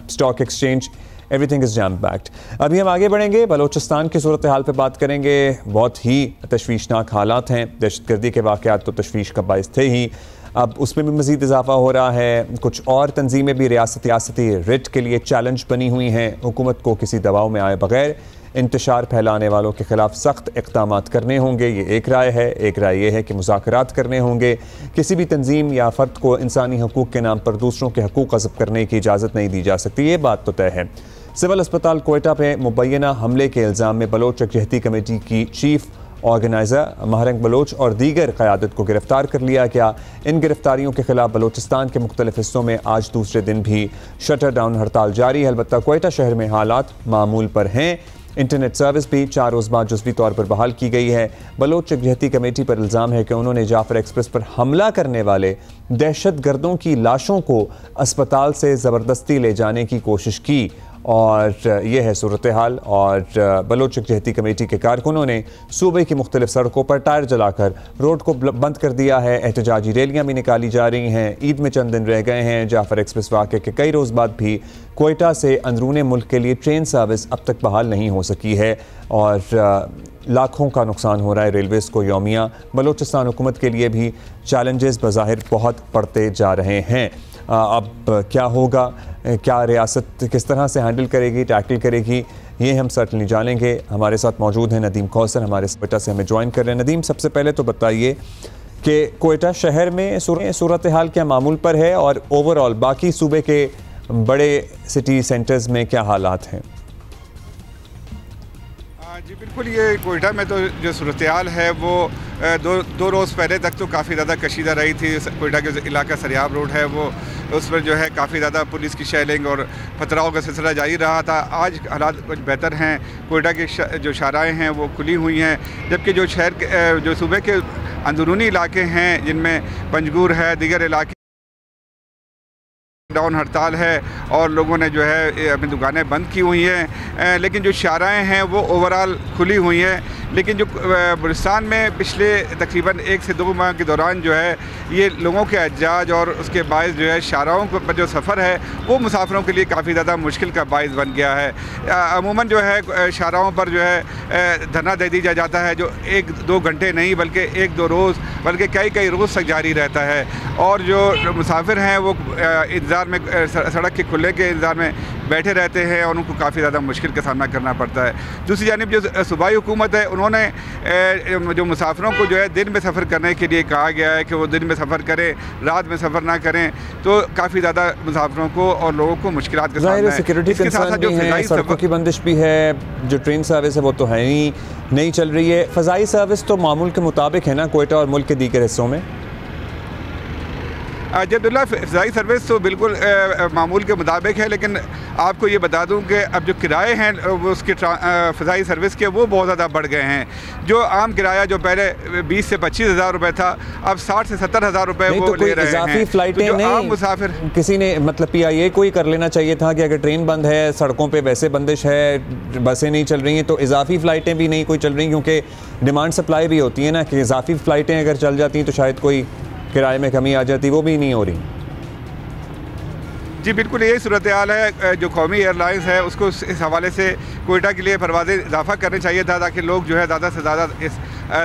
stock exchange, everything is jam packed. अभी हम आगे बढ़ेंगे, बलोचिस्तान की सूरत हाल पे बात करेंगे। बहुत ही तशवीशनाक हालात हैं, दहशतगर्दी के वाक़यात तो तशवीश का बाइस थे ही, अब उसमें भी मज़ीद इजाफा हो रहा है। कुछ और तंजीमें भी रियासती रिट के लिए चैलेंज बनी हुई हैं। हुकूमत को किसी दबाव में आए बगैर इंतशार फैलाने वालों के खिलाफ सख्त इक़दामात करने होंगे, ये एक राय है। एक राय ये है कि मुज़ाकरात करने होंगे। किसी भी तंजीम या फ़र्द को इंसानी हकूक़ के नाम पर दूसरों के हकूक़ ग़स्ब करने की इजाज़त नहीं दी जा सकती, ये बात तो तय है। सिविल अस्पताल कोयटा पे मुबैना हमले के इल्ज़ाम में बलोच यकजहती कमेटी की चीफ ऑर्गेनाइज़र महरंग बलोच और दीगर क़यादत को गिरफ़्तार कर लिया गया। इन गिरफ्तारियों के खिलाफ बलोचिस्तान के मुख्तलिफ हिस्सों में आज दूसरे दिन भी शटर डाउन हड़ताल जारी है। अलबत्ता कोयटा शहर में हालात मामूल पर हैं। इंटरनेट सर्विस भी 4 रोज़ बाद जुज़वी तौर पर बहाल की गई है। बलोच यकजहती कमेटी पर इल्ज़ाम है कि उन्होंने जाफर एक्सप्रेस पर हमला करने वाले दहशत गर्दों की लाशों को अस्पताल से ज़बरदस्ती ले जाने की कोशिश की, और यह है सूरत हाल। और बलोच यकजहती कमेटी के कारकुनों ने सूबे की मुख्तलिफ सड़कों पर टायर जलाकर रोड को बंद कर दिया है। एहतजाजी रैलियाँ भी निकाली जा रही हैं। ईद में चंद दिन रह गए हैं। जाफर एक्सप्रेस वाक़े के कई रोज़ बाद भी कोयटा से अंदरूनी मुल्क के लिए ट्रेन सर्विस अब तक बहाल नहीं हो सकी है, और लाखों का नुकसान हो रहा है रेलवेज़ को यौमिया। बलोचिस्तान हुकूमत के लिए भी चैलेंजेस बज़ाहिर बहुत बढ़ते जा रहे हैं। अब क्या होगा, क्या रियासत किस तरह से हैंडल करेगी, टैकल करेगी, ये हम सर्टनली जानेंगे। हमारे साथ मौजूद हैं नदीम कौसर, हमारे कोयटा से हमें ज्वाइन कर रहे हैं। नदीम, सबसे पहले तो बताइए कि कोयटा शहर में सूरत हाल क्या मामूल पर है, और ओवरऑल बाकी सूबे के बड़े सिटी सेंटर्स में क्या हालात हैं? जी बिल्कुल, ये कोयटा में तो जो सूरत हाल है वो दो रोज़ पहले तक तो काफ़ी ज़्यादा कशीदा रही थी। कोयटा के जो इलाका सरियाब रोड है वो उस पर जो है काफ़ी ज़्यादा पुलिस की शेलिंग और पथराव का सिलसिला जारी रहा था। आज हालात कुछ बेहतर हैं। कोयटा की जो शाराएँ हैं वो खुली हुई हैं, जबकि जो शहर के जो सूबे के अंदरूनी इलाके हैं जिनमें पंजगूर है, दीगर इलाके डाउन हड़ताल है और लोगों ने जो है अपनी दुकानें बंद की हुई हैं, लेकिन जो शाराएं हैं वो ओवरऑल खुली हुई हैं। लेकिन जो बलूचिस्तान में पिछले तकरीबन 1 से 2 माह के दौरान जो है ये लोगों के एहतजाज और उसके बायस जो है शाराओं पर जो सफ़र है वो मुसाफिरों के लिए काफ़ी ज़्यादा मुश्किल का बायस बन गया है। अमूमन जो है शाराओं पर जो है धरना दे दिया जाता है जो 1-2 घंटे नहीं बल्कि 1-2 रोज़ बल्कि कई रोज़ तक जारी रहता है। और जो मुसाफिर हैं वो इंतज़ार में सड़क के खुलने के इंतज़ार में बैठे रहते हैं और उनको काफ़ी ज़्यादा मुश्किल का सामना करना पड़ता है। दूसरी जानिब जो सूबाई हुकूमत है उन्होंने जो मुसाफिरों को जो है दिन में सफ़र करने के लिए कहा गया है कि वो दिन में सफ़र करें, रात में सफ़र ना करें, तो काफ़ी ज़्यादा मुसाफिरों को और लोगों को मुश्किलात का सामना है। सिक्योरिटी कंसर्न भी है, सड़कों की बंदिश भी है, जो ट्रेन सर्विस है वो तो है ही नहीं चल रही है। फ़ज़ाई सर्विस तो मामूल के मुताबिक है ना कोयटा और मुल्क के दीगर हिस्सों में? अब्दुल्ला, फ़ज़ाई सर्विस तो बिल्कुल मामूल के मुताबिक है, लेकिन आपको ये बता दूं कि अब जो किराए हैं वो उसके फ़ज़ाई सर्विस के वो बहुत ज़्यादा बढ़ गए हैं। जो आम किराया जो पहले 20 से 25 हज़ार रुपये था अब 60 से 70 हज़ार रुपये वो तो ले रहे हैं। इजाफी फ्लाइटें तो नहीं, मुसाफिर किसी ने मतलब PIA को ही कर लेना चाहिए था कि अगर ट्रेन बंद है, सड़कों पे वैसे बंदिश है, बसें नहीं चल रही हैं, तो इजाफी फ़्लाइटें भी नहीं कोई चल रही, क्योंकि डिमांड सप्लाई भी होती है ना कि इजाफी फ़्लाइटें अगर चल जाती हैं तो शायद कोई किराए में कमी आ जाती, वो भी नहीं हो रही। जी बिल्कुल यही सूरत हाल है। जो कौमी एयरलाइंस है उसको इस हवाले से कोयटा के लिए परवाज़ें इजाफा करना चाहिए था ताकि लोग जो है ज़्यादा से ज़्यादा इस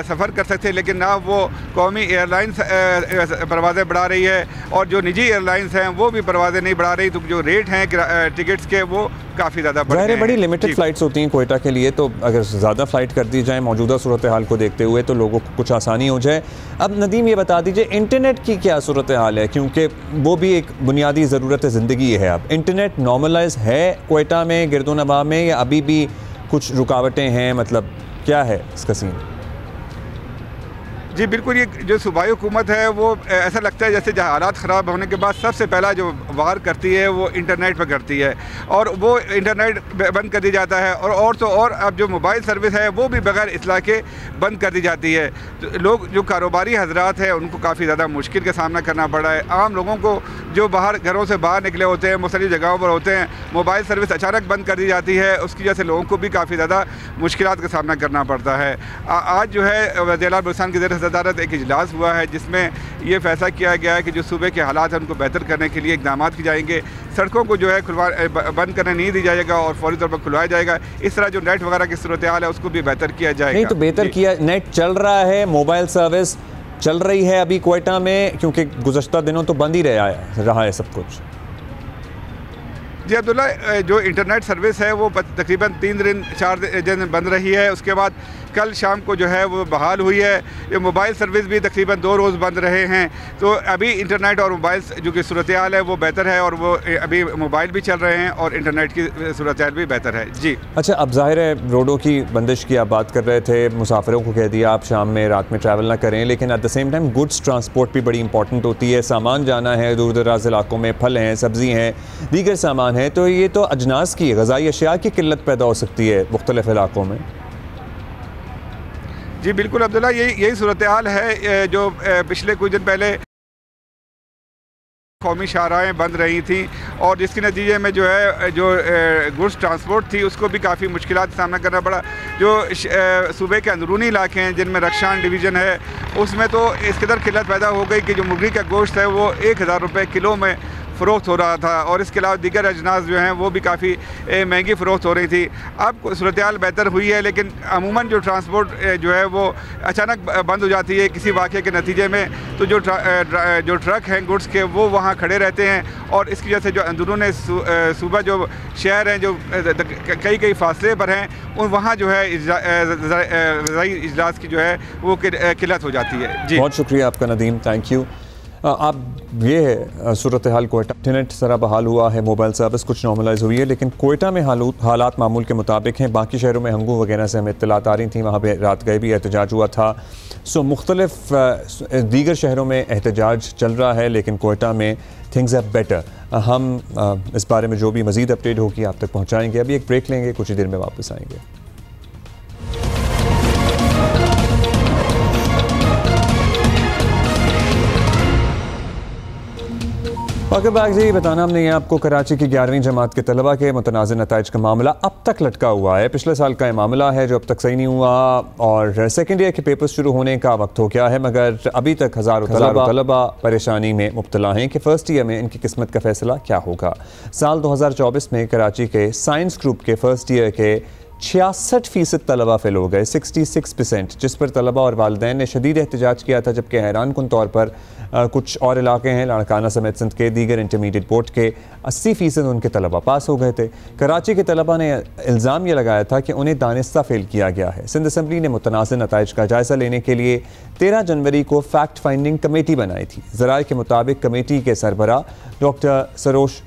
सफ़र कर सकते, लेकिन ना वो कौमी एयरलाइंस परवाज़ें बढ़ा रही है और जो निजी एयरलाइंस हैं वो भी परवाज़ें नहीं बढ़ा रही, तो जो रेट हैं टिकट्स के वो काफ़ी ज़्यादा बढ़ गए हैं। बड़ी लिमिटेड फ़्लाइट्स होती हैं कोयटा के लिए, तो अगर ज़्यादा फ़्लाइट कर दी जाए मौजूदा सूरत हाल को देखते हुए तो लोगों को कुछ आसानी हो जाए। अब नदीम ये बता दीजिए इंटरनेट की क्या सूरत हाल है, क्योंकि वो भी एक बुनियादी ज़रूरत ज़िंदगी है। अब इंटरनेट नॉर्मलाइज है कोयटा में, गिरदोनवा में, या अभी भी कुछ रुकावटें हैं? मतलब क्या है इसका सीन? जी बिल्कुल, ये जो सूबाई हुकूमत है वो ऐसा लगता है जैसे हालात ख़राब होने के बाद सबसे पहला जो वार करती है वो इंटरनेट पर करती है और वो इंटरनेट बंद कर दी जाता है और तो और अब जो मोबाइल सर्विस है वो भी बगैर इस्लाह के बंद कर दी जाती है। तो लोग जो कारोबारी हजरात हैं उनको काफ़ी ज़्यादा मुश्किल का सामना करना पड़ा है। आम लोगों को जो घरों से बाहर निकले होते हैं, मुख्तलिफ जगहों पर होते हैं, मोबाइल सर्विस अचानक बंद कर दी जाती है, उसकी वजह से लोगों को भी काफ़ी ज़्यादा मुश्किलात का सामना करना पड़ता है। आज जो है वज़ीर-ए-आला बलूचिस्तान की ज़ेर सदारत एक इजलास हुआ है जिसमें ये फैसला किया गया है कि जो सूबे के हालात हैं उनको बेहतर करने के लिए इक़दाम किए जाएंगे। सड़कों को जो है बंद करने नहीं दी जाएगा और फौरी तौर पर खुलवाया जाएगा। इस तरह जो नेट वगैरह की सूरत हाल है उसको भी बेहतर किया जाएगा। नहीं तो बेहतर किया, नेट चल रहा है, मोबाइल सर्विस चल रही है अभी कोयटा में, क्योंकि गुज़श्ता दिनों तो बंद ही रहा है सब कुछ। जी अब्दुल्ला, जो इंटरनेट सर्विस है वो तकरीबन 3-4 दिन बंद रही है, उसके बाद कल शाम को जो है वो बहाल हुई है। ये मोबाइल सर्विस भी तकरीबन 2 रोज़ बंद रहे हैं, तो अभी इंटरनेट और मोबाइल जो कि सूरत हाल है वो बेहतर है और वो अभी मोबाइल भी चल रहे हैं और इंटरनेट की सूरत हाल भी बेहतर है। जी अच्छा, अब ज़ाहिर है रोडों की बंदिश की आप बात कर रहे थे, मुसाफिरों को कह दिया आप शाम में रात में ट्रैवल ना करें, लेकिन at the same time goods transport भी बड़ी इंपॉर्टेंट होती है। सामान जाना है दूर दराज इलाकों में, फल हैं, सब्ज़ी हैं, दीगर सामान है, तो ये तो अजनास की ग़िज़ाई अशिया की किल्लत पैदा हो सकती है मुख्तलिफ इलाकों में। जी बिल्कुल अब्दुल्ला, यही सूरत हाल है। जो पिछले कुछ दिन पहले कौमी शाहराहें बंद रही थी और जिसके नतीजे में जो है जो गुड्स ट्रांसपोर्ट थी उसको भी काफ़ी मुश्किलात का सामना करना पड़ा। जो सूबे के अंदरूनी इलाके हैं जिनमें रक्षान डिवीज़न है उसमें तो इस कदर किल्लत पैदा हो गई कि जो मुर्गी का गोश्त है वो 1000 रुपये किलो में फ़रोख्त हो रहा था और इसके अलावा दीगर अजनास जो हैं वो भी काफ़ी महंगी फ़रोख्त हो रही थी। अब सूरत हाल बेहतर हुई है, लेकिन अमूमन जो ट्रांसपोर्ट जो है वो अचानक बंद हो जाती है किसी वाक़े के नतीजे में, तो जो ट्रक हैं गुड्स के वो वहाँ खड़े रहते हैं और इसकी वजह से जो अंदरूनी सूबा जो शहर हैं जो कई फासले पर हैं उन वहाँ जो है इजलास की जो है वो किल्लत हो जाती है। जी बहुत शुक्रिया आपका नदीम, थैंक यू। अब ये है सूरत हाल कोयटा। इंटरनेट सारा बहाल हुआ है, मोबाइल सर्विस कुछ नॉर्मलाइज हुई है, लेकिन कोयटा में हालात मामूल के मुताबिक हैं। बाकी शहरों में हंगू वगैरह से हमें इत्तलात आ रही थी, वहाँ पे रात गए भी एहतजाज हुआ था। सो मुख्तलिफ दीगर शहरों में एहतजाज चल रहा है, लेकिन कोयटा में थिंग्स आर बेटर। हम इस बारे में जो भी मज़ीद अपडेट होगी आप तक पहुँचाएँगे। अभी एक ब्रेक लेंगे, कुछ ही देर में वापस आएँगे। वाक़ई बाग जी बताना हमने ये आपको कराची की 11वीं जमात के तलबा के मुतनाज़ नताइज का मामला अब तक लटका हुआ है। पिछले साल का ये मामला है जो अब तक सही नहीं हुआ और सेकेंड ईयर के पेपर्स शुरू होने का वक्त हो गया है, मगर अभी तक हज़ारों तलबा परेशानी में मुब्तला हैं कि फ़र्स्ट ईयर में इनकी किस्मत का फ़ैसला क्या होगा। साल 2024 में कराची के साइंस ग्रुप के फ़र्स्ट ईयर के 66% तलबा फेल हो गए, 66%, जिस पर तलबा और वालिदैन ने शदीद एहतजाज किया था, जबकि हैरान कुन तौर पर कुछ और इलाके हैं लाड़काना समेत सिंध के दीगर इंटरमीडिएट बोर्ड के 80% उनके तलबा पास हो गए थे। कराची के तलबा ने इल्ज़ाम यह लगाया था कि उन्हें दानिस्ता फेल किया गया है। सिंध असम्बली ने मुतनाज़ नताइज का जायज़ा लेने के लिए 13 जनवरी को फैक्ट फाइंडिंग कमेटी बनाई थी। ज़राए के मुताबिक कमेटी के सरबरा डॉक्टर सरोश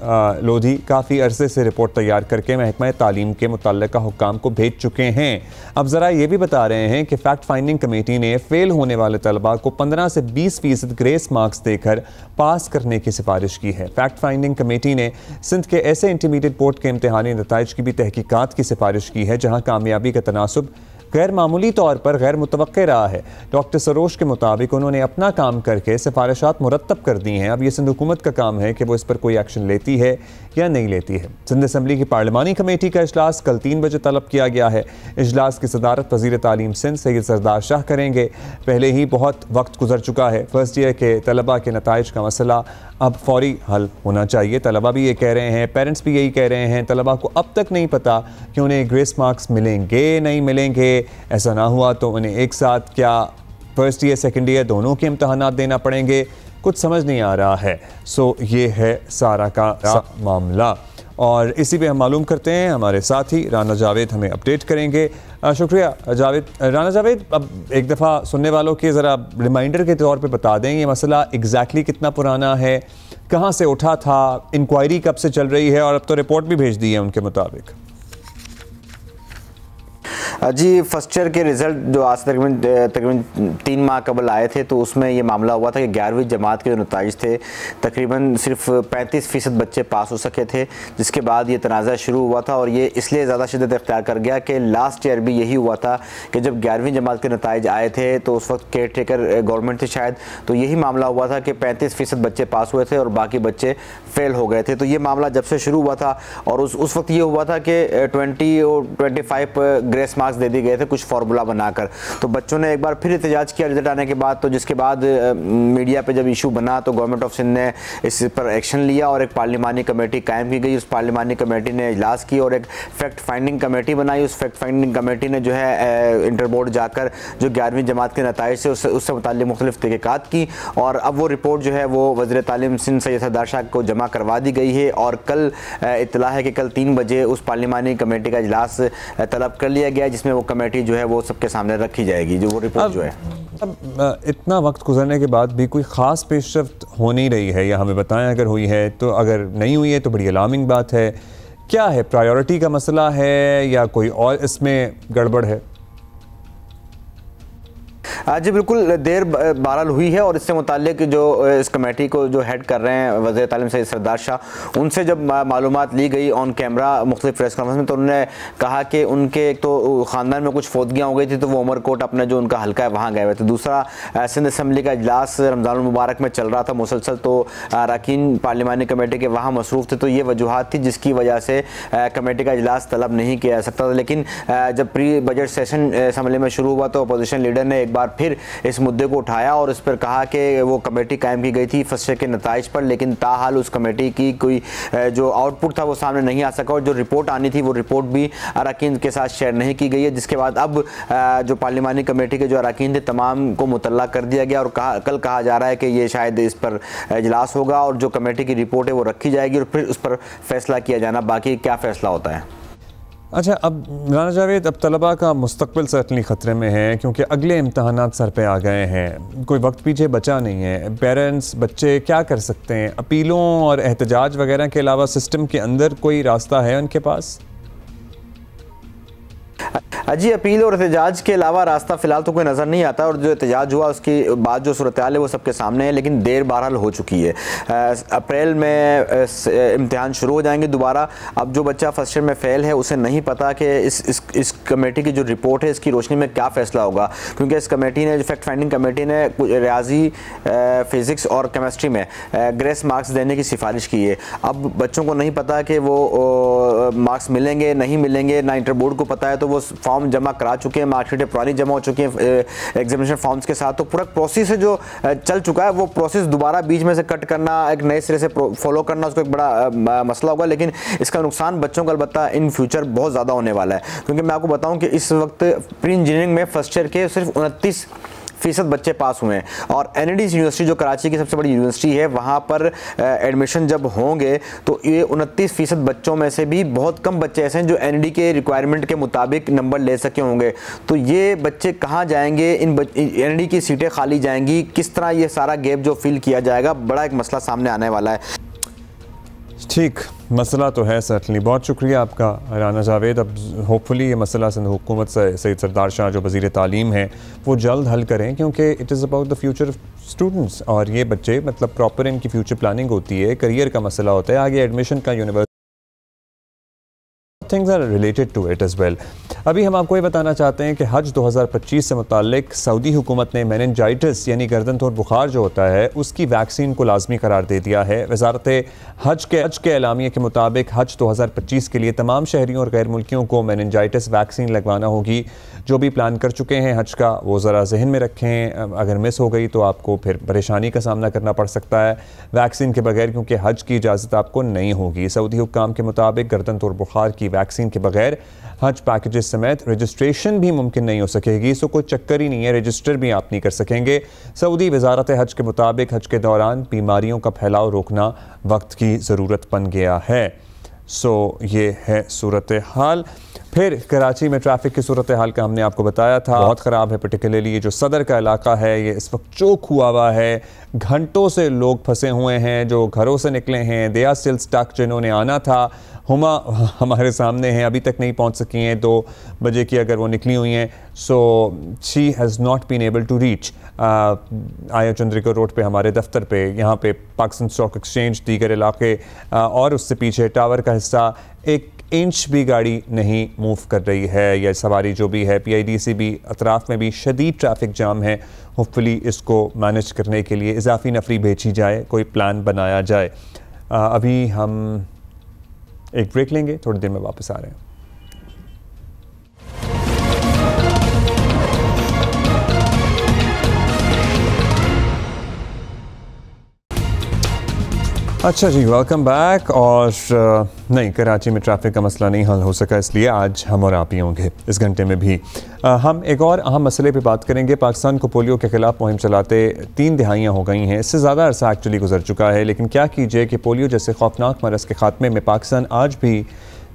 लोधी काफ़ी अरसे से रिपोर्ट तैयार करके महकमा तालीम के मुतल्लिका हुक्काम को भेज चुके हैं। अब ज़रा ये भी बता रहे हैं कि फैक्ट फाइंडिंग कमेटी ने फेल होने वाले तलबा को 15 से 20% ग्रेस मार्क्स देकर पास करने की सिफारिश की है। फैक्ट फाइंडिंग कमेटी ने सिंध के ऐसे इंटरमीडिएट बोर्ड के इम्तिहानी नताइज की भी तहकीकात की सिफारिश की है जहाँ कामयाबी का तनासुब गैर मामूली तौर पर गैर मुतवक्के रहा है। डॉक्टर सरोश के मुताबिक उन्होंने अपना काम करके सिफारिशात मुरतब कर दी हैं। अब ये सिंध हुकूमत का काम है कि वो इस पर कोई एक्शन लेती है या नहीं लेती है। सिंध असम्बली की पार्लिमानी कमेटी का इजलास कल 3 बजे तलब किया गया है। इजलास की सदारत वज़ीर तालीम सिंध सैयद सरदार शाह करेंगे। पहले ही बहुत वक्त गुजर चुका है। फर्स्ट ईयर के तलबा के नताइज का मसला अब फौरी हल होना चाहिए। तलबा भी ये कह रहे हैं, पेरेंट्स भी यही कह रहे हैं। तलबा को अब तक नहीं पता कि उन्हें ग्रेस मार्क्स मिलेंगे नहीं मिलेंगे। ऐसा ना हुआ तो उन्हें एक साथ क्या फर्स्ट ईयर सेकेंड ईयर दोनों के इम्तहानात देना पड़ेंगे, कुछ समझ नहीं आ रहा है। सो ये है सारा का मामला और इसी पे हम मालूम करते हैं। हमारे साथी राना जावेद हमें अपडेट करेंगे। शुक्रिया जावेद। राना जावेद, अब एक दफ़ा सुनने वालों के ज़रा रिमाइंडर के तौर पे बता दें ये मसला एग्जैक्टली कितना पुराना है, कहाँ से उठा था, इंक्वायरी कब से चल रही है और अब तो रिपोर्ट भी भेज दी है उनके मुताबिक। जी, फर्स्ट ईयर के रिज़ल्ट जो आज तकरीबन 3 माह कबल आए थे तो उसमें ये मामला हुआ था कि 11वीं जमात के जो नताइज थे तकरीबन सिर्फ 35% बच्चे पास हो सके थे, जिसके बाद ये तनाज़ा शुरू हुआ था और ये इसलिए ज़्यादा शिद्दत इख्तियार कर गया कि लास्ट ईयर भी यही हुआ था कि जब 11वीं जमात के नताइज आए थे तो उस वक्त केयर टेकर गवर्नमेंट थी शायद, तो यही मामला हुआ था कि 35% बच्चे पास हुए थे और बाकी बच्चे फेल हो गए थे। तो ये मामला जब से शुरू हुआ था और उस वक्त ये हुआ था कि 20 और 25 ग्रेस मार्क्स दे दिए गए थे कुछ फार्मूला बनाकर। तो बच्चों ने एक बार फिर एहतजाज किया रिजल्ट आने के बाद, तो जिसके बाद मीडिया पे जब इशू बना तो गवर्नमेंट ऑफ सिंध ने इस पर एक्शन लिया और एक पार्लिमानी कमेटी कायम की गई। उस पार्लिमानी कमेटी ने इजलास की और एक फैक्ट फाइंडिंग कमेटी बनाई। उस फैक्ट फाइंडिंग कमेटी ने जो है इंटर बोर्ड जाकर जो 11वीं जमात के नताइज से उससे मुताल्लिक़ मुख्तलिफ तहक़ीक़ात की और अब वो रिपोर्ट जो है वो वज़ीर तालीम सिंध सैयद सरदार शाह को जमा करवा दी गई है और कल इत्तला है कि कल 3 बजे उस पार्लिमानी कमेटी का इजलास तलब कर लिया गया जिसमें वो कमेटी जो है वो सबके सामने रखी जाएगी जो वो रिपोर्ट जो है। अब इतना वक्त गुजरने के बाद भी कोई ख़ास पेशरफ्त हो नहीं रही है या हमें बताएं अगर हुई है तो, अगर नहीं हुई है तो बड़ी अलार्मिंग बात है। क्या है, प्रायोरिटी का मसला है या कोई और इसमें गड़बड़ है? जी बिल्कुल, देर बहरहाल हुई है और इससे मुताल्लिक जो इस कमेटी को जो हेड कर रहे हैं वज़ीर तालीम सैयद सरदार शाह, उनसे जब मालूमात ली गई ऑन कैमरा मुख्तलिफ प्रेस कॉन्फ्रेंस में तो उन्होंने कहा कि उनके एक तो ख़ानदान में कुछ फौतगियाँ हो गई थी तो वो उमरकोट अपना जो उनका हल्का है वहाँ गए हुए थे। दूसरा, सिंध असम्बली का इजलास रमज़ान मुबारक में चल रहा था मुसलसल, तो अरकान पार्लिमानी कमेटी के वहाँ मसरूफ़ थे, तो ये वजूहात थी जिसकी वजह से कमेटी का इजलास तलब नहीं किया जा सकता था। लेकिन जब प्री बजट सेशन असम्बली में शुरू हुआ तो अपोजिशन लीडर ने एक बार फिर इस मुद्दे को उठाया और इस पर कहा कि वो कमेटी कायम की गई थी फर्स्ट ईयर के नताइज पर, लेकिन ताहाल उस कमेटी की कोई जो आउटपुट था वो सामने नहीं आ सका और जो रिपोर्ट आनी थी वो रिपोर्ट भी अरकान के साथ शेयर नहीं की गई है, जिसके बाद अब जो पार्लिमानी कमेटी के जो अरकान थे तमाम को मुतल्ला कर दिया गया और कल कहा जा रहा है कि ये शायद इस पर इजलास होगा और जो कमेटी की रिपोर्ट है वो रखी जाएगी और फिर उस पर फैसला किया जाना, बाकी क्या फैसला होता है। अच्छा, अब राना जावेद, अब तलबा का मुस्तकबिल सर्टनली ख़तरे में है क्योंकि अगले इम्तहानात सर पे आ गए हैं, कोई वक्त पीछे बचा नहीं है। पेरेंट्स, बच्चे क्या कर सकते हैं? अपीलों और एहतजाज वगैरह के अलावा सिस्टम के अंदर कोई रास्ता है उनके पास? जी, अपील और एहतजाज के अलावा रास्ता फ़िलहाल तो कोई नज़र नहीं आता और जो एहतजाज हुआ उसकी बाद जो सूरत हाल है वो सबके सामने है, लेकिन देर बहरहाल हो चुकी है। अप्रैल में इम्तिहान शुरू हो जाएंगे दोबारा। अब जो बच्चा फर्स्ट ईयर में फ़ेल है उसे नहीं पता कि इस कमेटी की जो रिपोर्ट है इसकी रोशनी में क्या फैसला होगा, क्योंकि इस कमेटी ने, जो फैक्ट फाइंडिंग कमेटी ने रियाजी, फिज़िक्स और केमिस्ट्री में ग्रेस मार्क्स देने की सिफारिश की है। अब बच्चों को नहीं पता कि वो मार्क्स मिलेंगे नहीं मिलेंगे, ना इंटर बोर्ड को पता है, तो वो फॉर्म जमा करा चुके हैं, मार्कशीटें पुरानी जमा हो चुकी हैं एग्जामिनेशन फॉर्म्स के साथ, तो पूरा प्रोसेस है जो चल चुका है, वो प्रोसेस दोबारा बीच में से कट करना, एक नए सिरे से फॉलो करना, उसको एक बड़ा मसला होगा। लेकिन इसका नुकसान बच्चों का अलबत्ता इन फ्यूचर बहुत ज़्यादा होने वाला है, क्योंकि मैं आपको बताऊं कि इस वक्त प्री इंजीनियरिंग में फर्स्ट ईयर के सिर्फ 29% बच्चे पास हुए हैं, और NIDS यूनिवर्सिटी जो कराची की सबसे बड़ी यूनिवर्सिटी है, वहाँ पर एडमिशन जब होंगे तो ये 29% बच्चों में से भी बहुत कम बच्चे ऐसे हैं जो NID के रिक्वायरमेंट के मुताबिक नंबर ले सके होंगे। तो ये बच्चे कहाँ जाएंगे, इन NID की सीटें खाली जाएंगी, किस तरह ये सारा गैप जो फिल किया जाएगा, बड़ा एक मसला सामने आने वाला है। ठीक, मसला तो है सर्टनली। बहुत शुक्रिया आपका राना जावेद। अब होपफुली ये मसला सिंध हुकूमत से सैयद सरदार शाह जो वज़ीर तालीम है वो जल्द हल करें, क्योंकि it is about the future of students, और ये बच्चे मतलब प्रॉपर इनकी फ्यूचर प्लानिंग होती है, करियर का मसला होता है, आगे एडमिशन का, university things are related to it as well. अभी हम आपको ये बताना चाहते हैं कि हज 2025 से मुतालिक सऊदी हुकूमत ने मेनिनजाइटिस यानी गर्दन तोड़ बुखार जो होता है उसकी वैक्सीन को लाजमी करार दे दिया है। वजारत हज के एलामिया के मुताबिक हज 2025 के लिए तमाम शहरियों और गैर मुल्कियों को मेनिनजाइटिस वैक्सीन लगवाना होगी। जो भी प्लान कर चुके हैं हज का वो ज़रा जहन में रखें, अगर मिस हो गई तो आपको फिर परेशानी का सामना करना पड़ सकता है वैक्सीन के बगैर, क्योंकि हज की इजाज़त आपको नहीं होगी। सऊदी हुक्काम के मुताबिक गर्दन तोड़ बुखार की वैक्सीन के बगैर हज पैकेजेस समेत रजिस्ट्रेशन भी मुमकिन नहीं हो सकेगी। सो कोई चक्कर ही नहीं है, रजिस्टर भी आप नहीं कर सकेंगे। सऊदी वजारत हज के मुताबिक हज के दौरान बीमारियों का फैलाव रोकना वक्त की ज़रूरत बन गया है। सो ये है सूरत हाल। फिर कराची में ट्रैफिक की सूरत हाल का हमने आपको बताया था, बहुत ख़राब है। पर्टिकुलरली ये जो सदर का इलाका है ये इस वक्त चौक हुआ हुआ है, घंटों से लोग फंसे हुए हैं जो घरों से निकले हैं। दे आर स्टिल स्टक, जिन्होंने आना था। हुमा हमारे सामने हैं, अभी तक नहीं पहुंच सकी हैं, 2 बजे की अगर वो निकली हुई हैं। So she has not been able to reach I I Chundrigar road पे हमारे दफ्तर पे, यहाँ पे पाकिस्तान स्टॉक एक्सचेंज, दीगर इलाके और उससे पीछे टावर का हिस्सा 1 इंच भी गाड़ी नहीं मूव कर रही है या सवारी जो भी है। PIDC भी अतराफ़ में भी शदीद ट्रैफिक जाम है। होपफुली इसको मैनेज करने के लिए इजाफी नफरी भेजी जाए, कोई प्लान बनाया जाए। अभी हम एक ब्रेक लेंगे, थोड़ी देर में वापस आ रहे हैं। अच्छा जी, वेलकम बैक। और नहीं, कराची में ट्रैफिक का मसला नहीं हल हो सका, इसलिए आज हम और आप ही होंगे इस घंटे में भी। हम एक और अहम मसले पे बात करेंगे। पाकिस्तान को पोलियो के खिलाफ मुहिम चलाते 3 दिहाइयाँ हो गई हैं, इससे ज़्यादा अरसा एक्चुअली गुजर चुका है। लेकिन क्या कीजिए कि पोलियो जैसे खौफनाक मरज़ के खात्मे में पाकिस्तान आज भी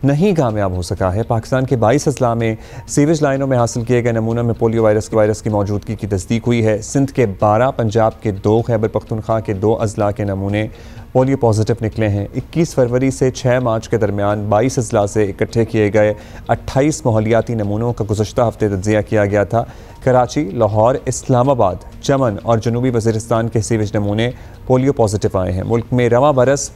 नहीं कामयाब हो सका है। पाकिस्तान के 22 अजला में सीवेज लाइनों में हासिल किए गए नमूनों में पोलियो वायरस की मौजूदगी की तस्दीक हुई है। सिंध के 12, पंजाब के 2, खैबर पख्तूनख्वा के 2 अजला के नमूने पोलियो पॉजिटिव निकले हैं। 21 फरवरी से 6 मार्च के दरमियान 22 अजला से इकट्ठे किए गए 28 माहौलियाती नमूनों का गुज़श्ता हफ्ते तज्ज़िया किया गया था। कराची, लाहौर, इस्लामाबाद, चमन और जनूबी वज़ीरिस्तान के सीवेज नमूने पोलियो पॉजिटिव आए हैं। मुल्क में रवां बरस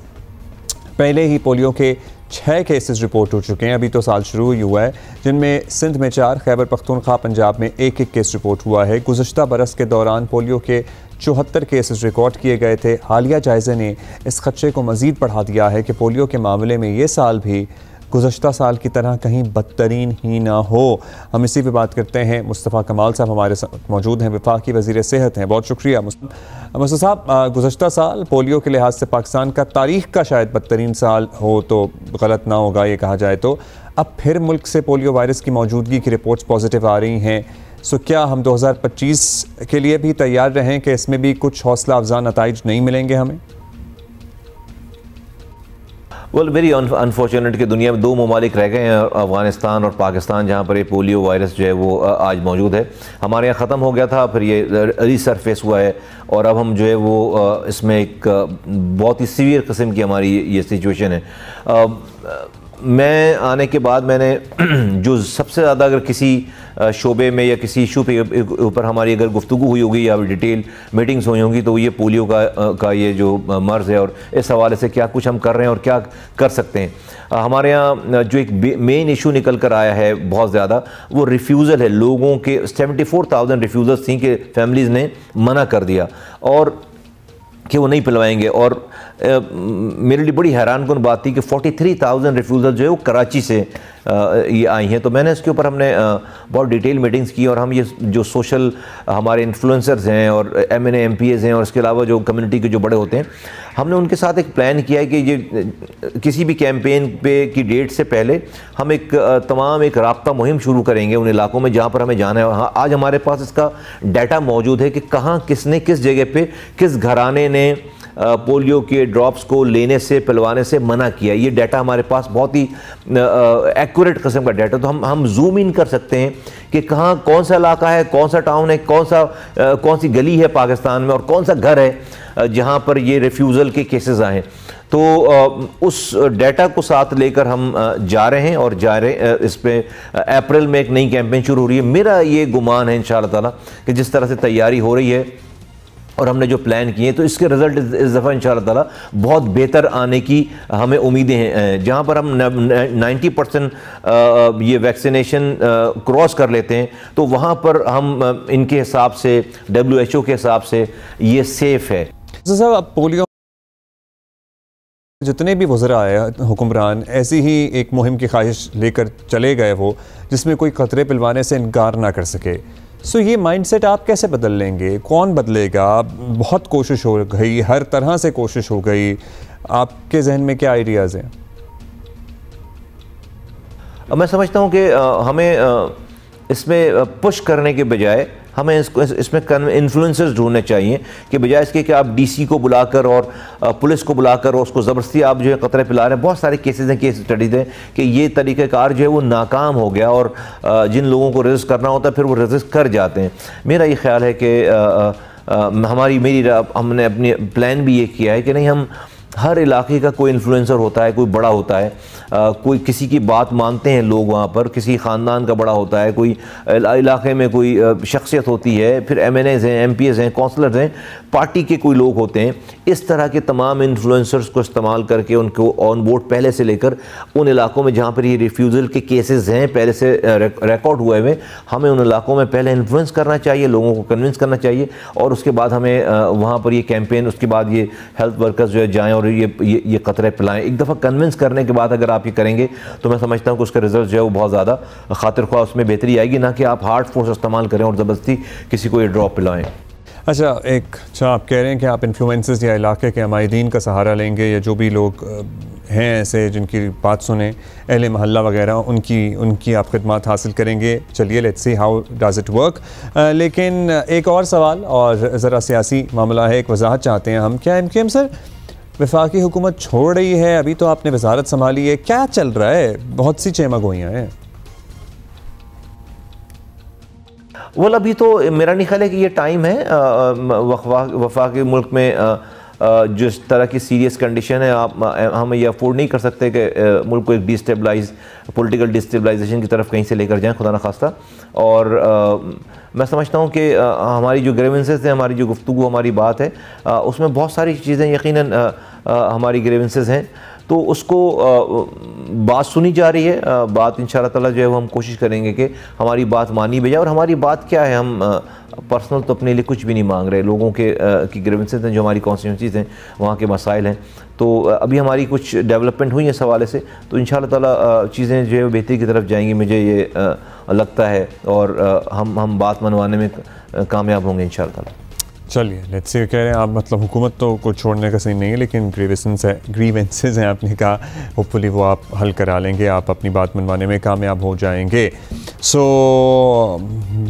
पहले ही पोलियो के 6 केसेस रिपोर्ट हो चुके हैं। अभी तो साल शुरू ही हुआ है, जिनमें सिंध में 4, खैबर पख्तूनख्वा, पंजाब में 1-1 केस रिपोर्ट हुआ है। गुज़श्ता बरस के दौरान पोलियो के 74 केसेस रिकॉर्ड किए गए थे। हालिया जायजे ने इस खदशे को मज़ीद बढ़ा दिया है कि पोलियो के मामले में ये साल भी गुज़श्ता साल की तरह कहीं बदतरीन ही ना हो। हम इसी पे बात करते हैं। मुस्तफ़ा कमाल साहब हमारे साथ मौजूद हैं, वफाकी वज़ीर सेहत हैं। बहुत शुक्रिया मुस्तफ़ा साहब। गुज़श्ता साल पोलियो के लिहाज से पाकिस्तान का तारीख़ का शायद बदतरीन साल हो तो गलत ना होगा ये कहा जाए तो। अब फिर मुल्क से पोलियो वायरस की मौजूदगी की रिपोर्ट्स पॉजिटिव आ रही हैं। सो क्या हम 2025 के लिए भी तैयार रहें कि इसमें भी कुछ हौसला अफजा नताइज नहीं मिलेंगे हमें? वेरी अनफॉर्चुनेट कि दुनिया में 2 ममालिक रह गए हैं, अफ़गानिस्तान और पाकिस्तान, जहाँ पर ये पोलियो वायरस जो है वो आज मौजूद है। हमारे यहाँ ख़त्म हो गया था, फिर ये रीसरफेस हुआ है और अब हम जो है वो इसमें एक बहुत ही सीवियर किस्म की हमारी ये सिचुएशन है। मैं आने के बाद मैंने जो सबसे ज़्यादा अगर किसी शोबे में या किसी इशू पे ऊपर हमारी अगर गुफ्तगू हुई होगी या डिटेल मीटिंग्स हुई होंगी तो ये पोलियो का ये जो मर्ज़ है और इस हवाले से क्या कुछ हम कर रहे हैं और क्या कर सकते हैं। हमारे यहाँ जो एक मेन इशू निकल कर आया है बहुत ज़्यादा, वो रिफ्यूज़ल है। लोगों के 74,000 रिफ्यूज़ल्स थी कि फैमिलीज़ ने मना कर दिया और कि वो नहीं पिलवाएंगे। और मेरे लिए बड़ी हैरानकुन बात थी कि 43,000 रिफ्यूज़ल जो है वो कराची से ये आई हैं। तो मैंने इसके ऊपर हमने बहुत डिटेल मीटिंग्स की और हम ये जो सोशल हमारे इन्फ्लुएंसर्स हैं और MNA MPs हैं और इसके अलावा जो कम्युनिटी के जो बड़े होते हैं, हमने उनके साथ एक प्लान किया है कि ये किसी भी कैंपेन पे की डेट से पहले हम एक तमाम एक राब्ता मुहिम शुरू करेंगे उन इलाकों में जहाँ पर हमें जाना है। हाँ, आज हमारे पास इसका डाटा मौजूद है कि कहाँ किसने किस जगह पे किस घराने ने पोलियो के ड्रॉप्स को लेने से पिलवाने से मना किया। ये डाटा हमारे पास बहुत ही एक्यूरेट किस्म का डाटा, तो हम जूम इन कर सकते हैं कि कहाँ कौन सा इलाका है, कौन सा टाउन है, कौन सी गली है पाकिस्तान में और कौन सा घर है जहाँ पर ये रिफ्यूज़ल के केसेस आए। तो उस डाटा को साथ लेकर हम जा रहे हैं और इस पे अप्रैल में एक नई कैंपेन शुरू हो रही है। मेरा ये गुमान है इंशाअल्लाह ताला कि जिस तरह से तैयारी हो रही है और हमने जो प्लान किए तो इसके रिज़ल्ट इस दफ़ा इंशाअल्लाह ताला बहुत बेहतर आने की हमें उम्मीदें हैं। जहाँ पर हम 90% ये वैक्सीनेशन क्रॉस कर लेते हैं तो वहाँ पर हम इनके हिसाब से WHO के हिसाब से ये सेफ़ है। साहब, अब पोलियो जितने भी वज़रा आए हुक्मरान ऐसी ही एक मुहिम की ख्वाहिश लेकर चले गए वो, जिसमें कोई ख़तरे पिलवाने से इनकार ना कर सके। सो ये माइंडसेट आप कैसे बदल लेंगे? कौन बदलेगा? बहुत कोशिश हो गई, हर तरह से कोशिश हो गई, आपके जहन में क्या आइडियाज़ हैं? मैं समझता हूँ कि हमें इसमें पुश करने के बजाय हमें इसमें इन्फ्लुएंसर्स ढूंढने चाहिए कि बजाय इसके कि आप DC को बुलाकर और पुलिस को बुलाकर और उसको ज़बरदस्ती आप जो है क़तरे पिला रहे हैं। बहुत सारे केसेस हैं, केस स्टडीज़ हैं कि ये तरीक़ाकार जो है वो नाकाम हो गया और जिन लोगों को रजिस्ट करना होता है फिर वो रजिस्ट कर जाते हैं। मेरा ये ख्याल है कि हमने अपनी प्लान भी ये किया है कि नहीं, हम हर इलाके का कोई इन्फ्लुएंसर होता है, कोई बड़ा होता है, कोई किसी की बात मानते हैं लोग वहाँ पर, किसी ख़ानदान का बड़ा होता है, कोई इलाके में कोई शख्सियत होती है, फिर MNAs हैं, MPs हैं, काउंसलर्स हैं, पार्टी के कोई लोग होते हैं। इस तरह के तमाम इन्फ्लुएंसर्स को इस्तेमाल करके उनको ऑन बोर्ड पहले से लेकर उन इलाकों में जहाँ पर ये रिफ्यूज़ल के केसेस हैं पहले से रिकॉर्ड हुए हुए, हमें उन इलाकों में पहले इन्फ्लुएंस करना चाहिए, लोगों को कन्विंस करना चाहिए और उसके बाद हमें वहाँ पर ये कैंपेन, उसके बाद ये हेल्थ वर्कर्स जो है जाएँ और ये क़तरे पिलाएं। एक दफ़ा कन्विंस करने के बाद अगर आप ये करेंगे तो मैं समझता हूँ कि उसका रिजल्ट जो है वो बहुत ज़्यादा खातिर ख्वाह उसमें बेहतरी आएगी, ना कि आप हार्ड फोर्स इस्तेमाल करें और ज़बरदस्ती किसी को ये ड्रॉप पिलाएं। अच्छा, आप कह रहे हैं कि आप इन्फ्लुएंसर्स या इलाके के अमायदीन का सहारा लेंगे या जो भी लोग हैं ऐसे जिनकी बात सुने, अहले महल्ला वगैरह, उनकी आप खिदमत हासिल करेंगे। चलिए, let's see how does it work. लेकिन एक और सवाल और ज़रा सियासी मामला है, एक वजाहत चाहते हैं हम। क्या MKM सर वफाकी हुकूमत छोड़ रही है? अभी तो आपने वजारत संभाली है, क्या चल रहा है? बहुत सी चेमागोइयाँ हैं। well, अभी तो मेरा नहीं ख्याल है कि ये टाइम है वफाकी मुल्क में जिस तरह की सीरियस कंडीशन है, हम ये अफोर्ड नहीं कर सकते कि मुल्क को एक पॉलिटिकल डिस्टेबलाइजेशन की तरफ कहीं से लेकर जाएं, खुदा न खास्ता। और मैं समझता हूँ कि हमारी जो ग्रीवेंसेस हैं, हमारी जो गुफ्तगू, हमारी बात है, उसमें बहुत सारी चीज़ें यकीनन हमारी ग्रीवेंसेस हैं, तो उसको बात सुनी जा रही है। बात इंशाअल्लाह ताला जो है वो हम कोशिश करेंगे कि हमारी बात मानी भी जाए। और हमारी बात क्या है, हम पर्सनल तो अपने लिए कुछ भी नहीं मांग रहे, लोगों के की ग्रीवेंसेस हैं, जो हमारी कॉन्स्टिट्यूंसीज़ हैं, वहाँ के मसाइल हैं। तो अभी हमारी कुछ डेवलपमेंट हुई है इस हवाले से, तो इंशाअल्लाह ताला चीज़ें जो है बेहतरी की तरफ जाएंगी, मुझे ये लगता है। और हम बात मनवाने में कामयाब होंगे इंशाअल्लाह ताला। चलिए, लेट्स से कह रहे हैं आप, मतलब हुकूमत तो कुछ छोड़ने का सही नहीं है, लेकिन ग्रीवेंसेस हैं आपने कहा, होपफुली वो आप हल करा लेंगे, आप अपनी बात मनवाने में कामयाब हो जाएंगे। So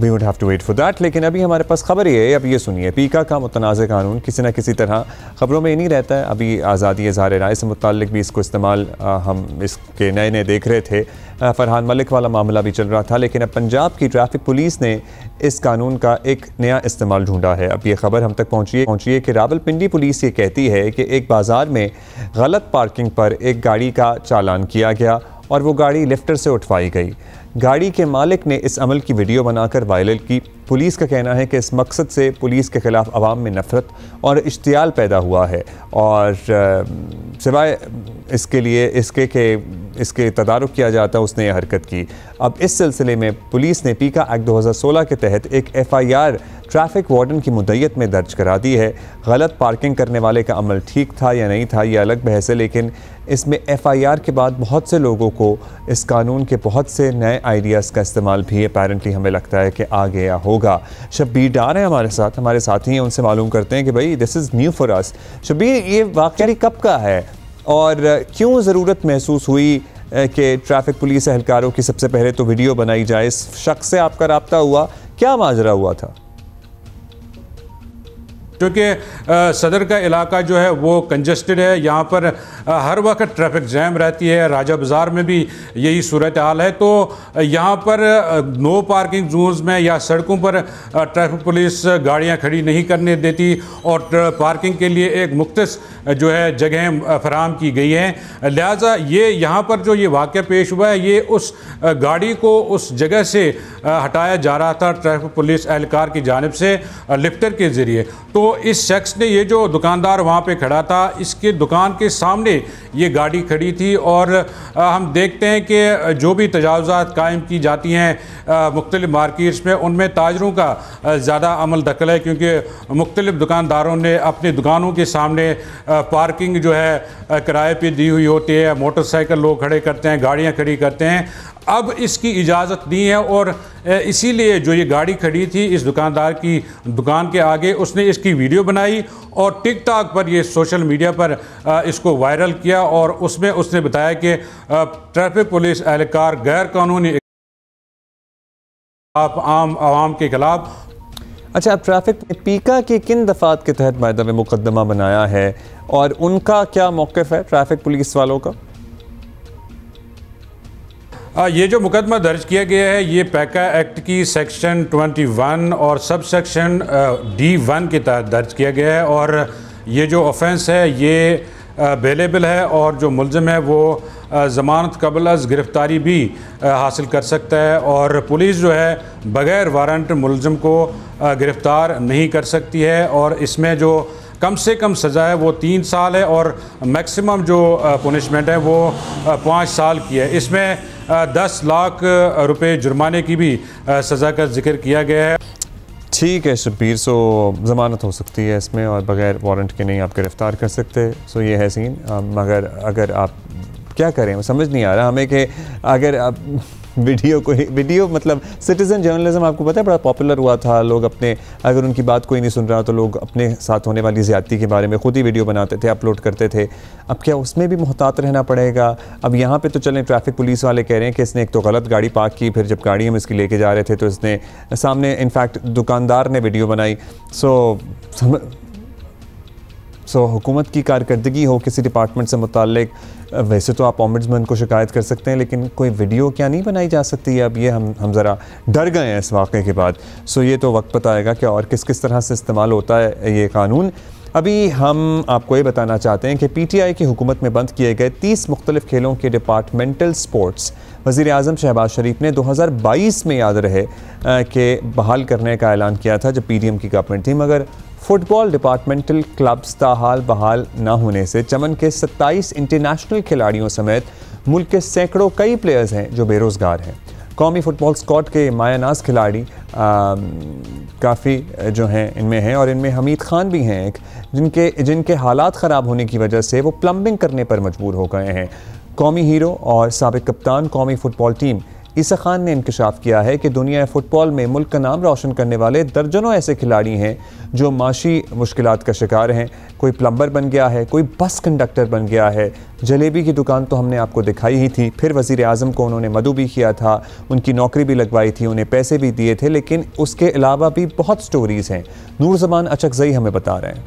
we would have to wait for that. लेकिन अभी हमारे पास खबर ये है, अब ये सुनिए, पीका का मुतनाज़ कानून किसी न किसी तरह ख़बरों में ही नहीं रहता है। अभी आज़ादी इज़हार राय से मुताल्लिक भी इसको इस्तेमाल हम इसके नए देख रहे थे, फरहान मलिक वाला मामला भी चल रहा था, लेकिन अब पंजाब की ट्रैफिक पुलिस ने इस कानून का एक नया इस्तेमाल ढूंढा है। अब ये खबर हम तक पहुंची है कि रावलपिंडी पुलिस ये कहती है कि एक बाज़ार में गलत पार्किंग पर एक गाड़ी का चालान किया गया और वो गाड़ी लिफ्टर से उठवाई गई। गाड़ी के मालिक ने इस अमल की वीडियो बनाकर वायरल की। पुलिस का कहना है कि इस मकसद से पुलिस के ख़िलाफ़ अवाम में नफ़रत और इश्तियाल पैदा हुआ है और सिवाय इसके लिए इसके तदारुक किया जाता उसने ये हरकत की। अब इस सिलसिले में पुलिस ने पीका एक्ट 2016 के तहत एक FIR ट्रैफिक वार्डन की मुद्दत में दर्ज करा दी है। गलत पार्किंग करने वाले का अमल ठीक था या नहीं था ये अलग बहस है, लेकिन इसमें FIR के बाद बहुत से लोगों को इस कानून के बहुत से नए आइडियाज़ का इस्तेमाल भी अपेरेंटली हमें लगता है कि आ गया होगा। शब्बीर डार हैं हमारे साथी हैं, उनसे मालूम करते हैं कि भाई this is new for us. Shabbir, ये वाक़या कब का है और क्यों ज़रूरत महसूस हुई कि ट्रैफिक पुलिस एहलकारों की सबसे पहले तो वीडियो बनाई जाए? इस शख्स से आपका रब्ता हुआ, क्या माजरा हुआ था? क्योंकि सदर का इलाका जो है वो कंजस्टेड है, यहाँ पर हर वक्त ट्रैफिक जैम रहती है। राजा बाज़ार में भी यही सूरत हाल है। तो यहाँ पर नो पार्किंग जोन्स में या सड़कों पर ट्रैफिक पुलिस गाड़ियाँ खड़ी नहीं करने देती और पार्किंग के लिए एक मुख्तस जो है जगह फराहम की गई हैं। लिहाजा ये यहाँ पर जो ये वाक़या पेश हुआ है, ये उस गाड़ी को उस जगह से हटाया जा रहा था ट्रैफिक पुलिस एहलकार की जानिब से लिफ्टर के ज़रिए। तो इस शख्स ने, ये जो दुकानदार वहाँ पे खड़ा था, इसके दुकान के सामने ये गाड़ी खड़ी थी और हम देखते हैं कि जो भी तजावुज़ात कायम की जाती हैं मुख्तलिफ मार्केट्स में, उनमें ताजरों का ज़्यादा अमल दखल है, क्योंकि मुख्तलिफ दुकानदारों ने अपनी दुकानों के सामने पार्किंग जो है किराए पे दी हुई होती है। मोटरसाइकिल लोग खड़े करते हैं, गाड़ियाँ खड़ी करते हैं। अब इसकी इजाज़त दी है और इसीलिए जो ये गाड़ी खड़ी थी इस दुकानदार की दुकान के आगे, उसने इसकी वीडियो बनाई और टिकटॉक पर, ये सोशल मीडिया पर इसको वायरल किया और उसमें उसने बताया कि ट्रैफिक पुलिस एहलकार गैर कानूनी आम आवाम के खिलाफ। अच्छा, अब ट्रैफिक पीका के किन दफ़ात के तहत मायदा में मुकदमा बनाया है और उनका क्या मौक़िफ़ है ट्रैफिक पुलिस वालों का? ये जो मुकदमा दर्ज किया गया है ये पैका एक्ट की सेक्शन 21 और सब सेक्शन D1 के तहत दर्ज किया गया है और ये जो ऑफेंस है ये बेलेबल है और जो मुल्ज़िम है वो ज़मानत कबल अज़ गिरफ़्तारी भी हासिल कर सकता है और पुलिस जो है बग़ैर वारंट मुल्ज़िम को गिरफ़्तार नहीं कर सकती है और इसमें जो कम से कम सज़ा है वो 3 साल है और मैक्सिमम जो पनिशमेंट है वो 5 साल की है। इसमें 10 लाख रुपए जुर्माने की भी सज़ा का जिक्र किया गया है। ठीक है शब्बीर, सो ज़मानत हो सकती है इसमें और बग़ैर वारंट के नहीं आप गिरफ़्तार कर सकते। सो ये है सीन। मगर अगर आप क्या करें समझ नहीं आ रहा हमें कि अगर आप वीडियो मतलब सिटीज़न जर्नलिज्म आपको पता है बड़ा पॉपुलर हुआ था। लोग अपने, अगर उनकी बात कोई नहीं सुन रहा तो लोग अपने साथ होने वाली ज़्यादती के बारे में ख़ुद ही वीडियो बनाते थे, अपलोड करते थे। अब क्या उसमें भी मुहतात रहना पड़ेगा? अब यहाँ पे तो चलें ट्रैफिक पुलिस वाले कह रहे हैं कि इसने एक तो गलत गाड़ी पार्क की, फिर जब गाड़ी हम इसकी लेके जा रहे थे तो इसने सामने इनफैक्ट दुकानदार ने वीडियो बनाई। सो हुकूमत की कारकर्दगी हो किसी डिपार्टमेंट से मुताल्लिक, वैसे तो आप ओम्बुड्समैन को शिकायत कर सकते हैं, लेकिन कोई वीडियो क्या नहीं बनाई जा सकती है? अब ये हम ज़रा डर गए हैं इस वाक़े के बाद। सो ये तो वक्त बताएगा कि और किस किस तरह से इस्तेमाल होता है ये कानून। अभी हम आपको ये बताना चाहते हैं कि PTI की हुकूमत में बंद किए गए 30 मुख्तलिफ खेलों के डिपार्टमेंटल स्पोर्ट्स वज़ीर आज़म शहबाज शरीफ ने 2022 में, याद रहे, कि बहाल करने का ऐलान किया था जब PDM की गवर्नमेंट थी। मगर फुटबॉल डिपार्टमेंटल क्लब्स ताहाल बहाल ना होने से चमन के 27 इंटरनेशनल खिलाड़ियों समेत मुल्क के सैकड़ों कई प्लेयर्स हैं जो बेरोज़गार हैं। कौमी फुटबॉल स्क्वाड के मायानाज खिलाड़ी काफ़ी जो हैं इनमें हैं और इनमें हमीद खान भी हैं एक, जिनके हालात ख़राब होने की वजह से वो प्लम्बिंग करने पर मजबूर हो गए हैं। कौमी हीरो और साबिक कप्तान कौमी फुटबॉल टीम ईसा खान ने इंकशाफ किया है कि दुनिया फुटबॉल में मुल्क का नाम रोशन करने वाले दर्जनों ऐसे खिलाड़ी हैं जो माशी मुश्किलात का शिकार हैं। कोई प्लम्बर बन गया है, कोई बस कंडक्टर बन गया है। जलेबी की दुकान तो हमने आपको दिखाई ही थी, फिर वज़ीर आज़म को उन्होंने मदऊ भी किया था, उनकी नौकरी भी लगवाई थी, उन्हें पैसे भी दिए थे, लेकिन उसके अलावा भी बहुत स्टोरीज़ हैं। नूर ज़मान अचकज़ई हमें बता रहे हैं।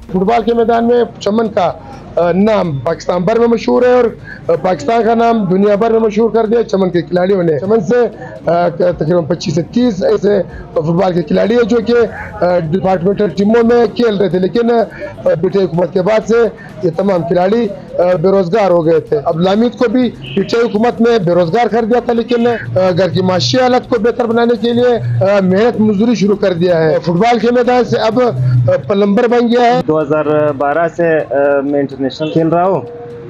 फुटबॉल के मैदान में चमन का नाम पाकिस्तान भर में मशहूर है और पाकिस्तान का नाम दुनिया भर में मशहूर कर दिया चमन के खिलाड़ियों ने। चमन से तकरीबन 25 से 30 ऐसे फुटबॉल के खिलाड़ी है जो कि डिपार्टमेंटल टीमों में खेल रहे थे, लेकिन ब्रिटेन हुकूमत के बाद से ये तमाम खिलाड़ी बेरोजगार हो गए थे। अब लामीद को भी ब्रिटेन हुकूमत ने बेरोजगार कर दिया था, लेकिन घर की माशी हालत को बेहतर बनाने के लिए मेहनत मजदूरी शुरू कर दिया है। फुटबॉल के मैदान से अब प्लम्बर बन गया है। 2012 से मैं इंटरनेशनल खेल रहा हूँ।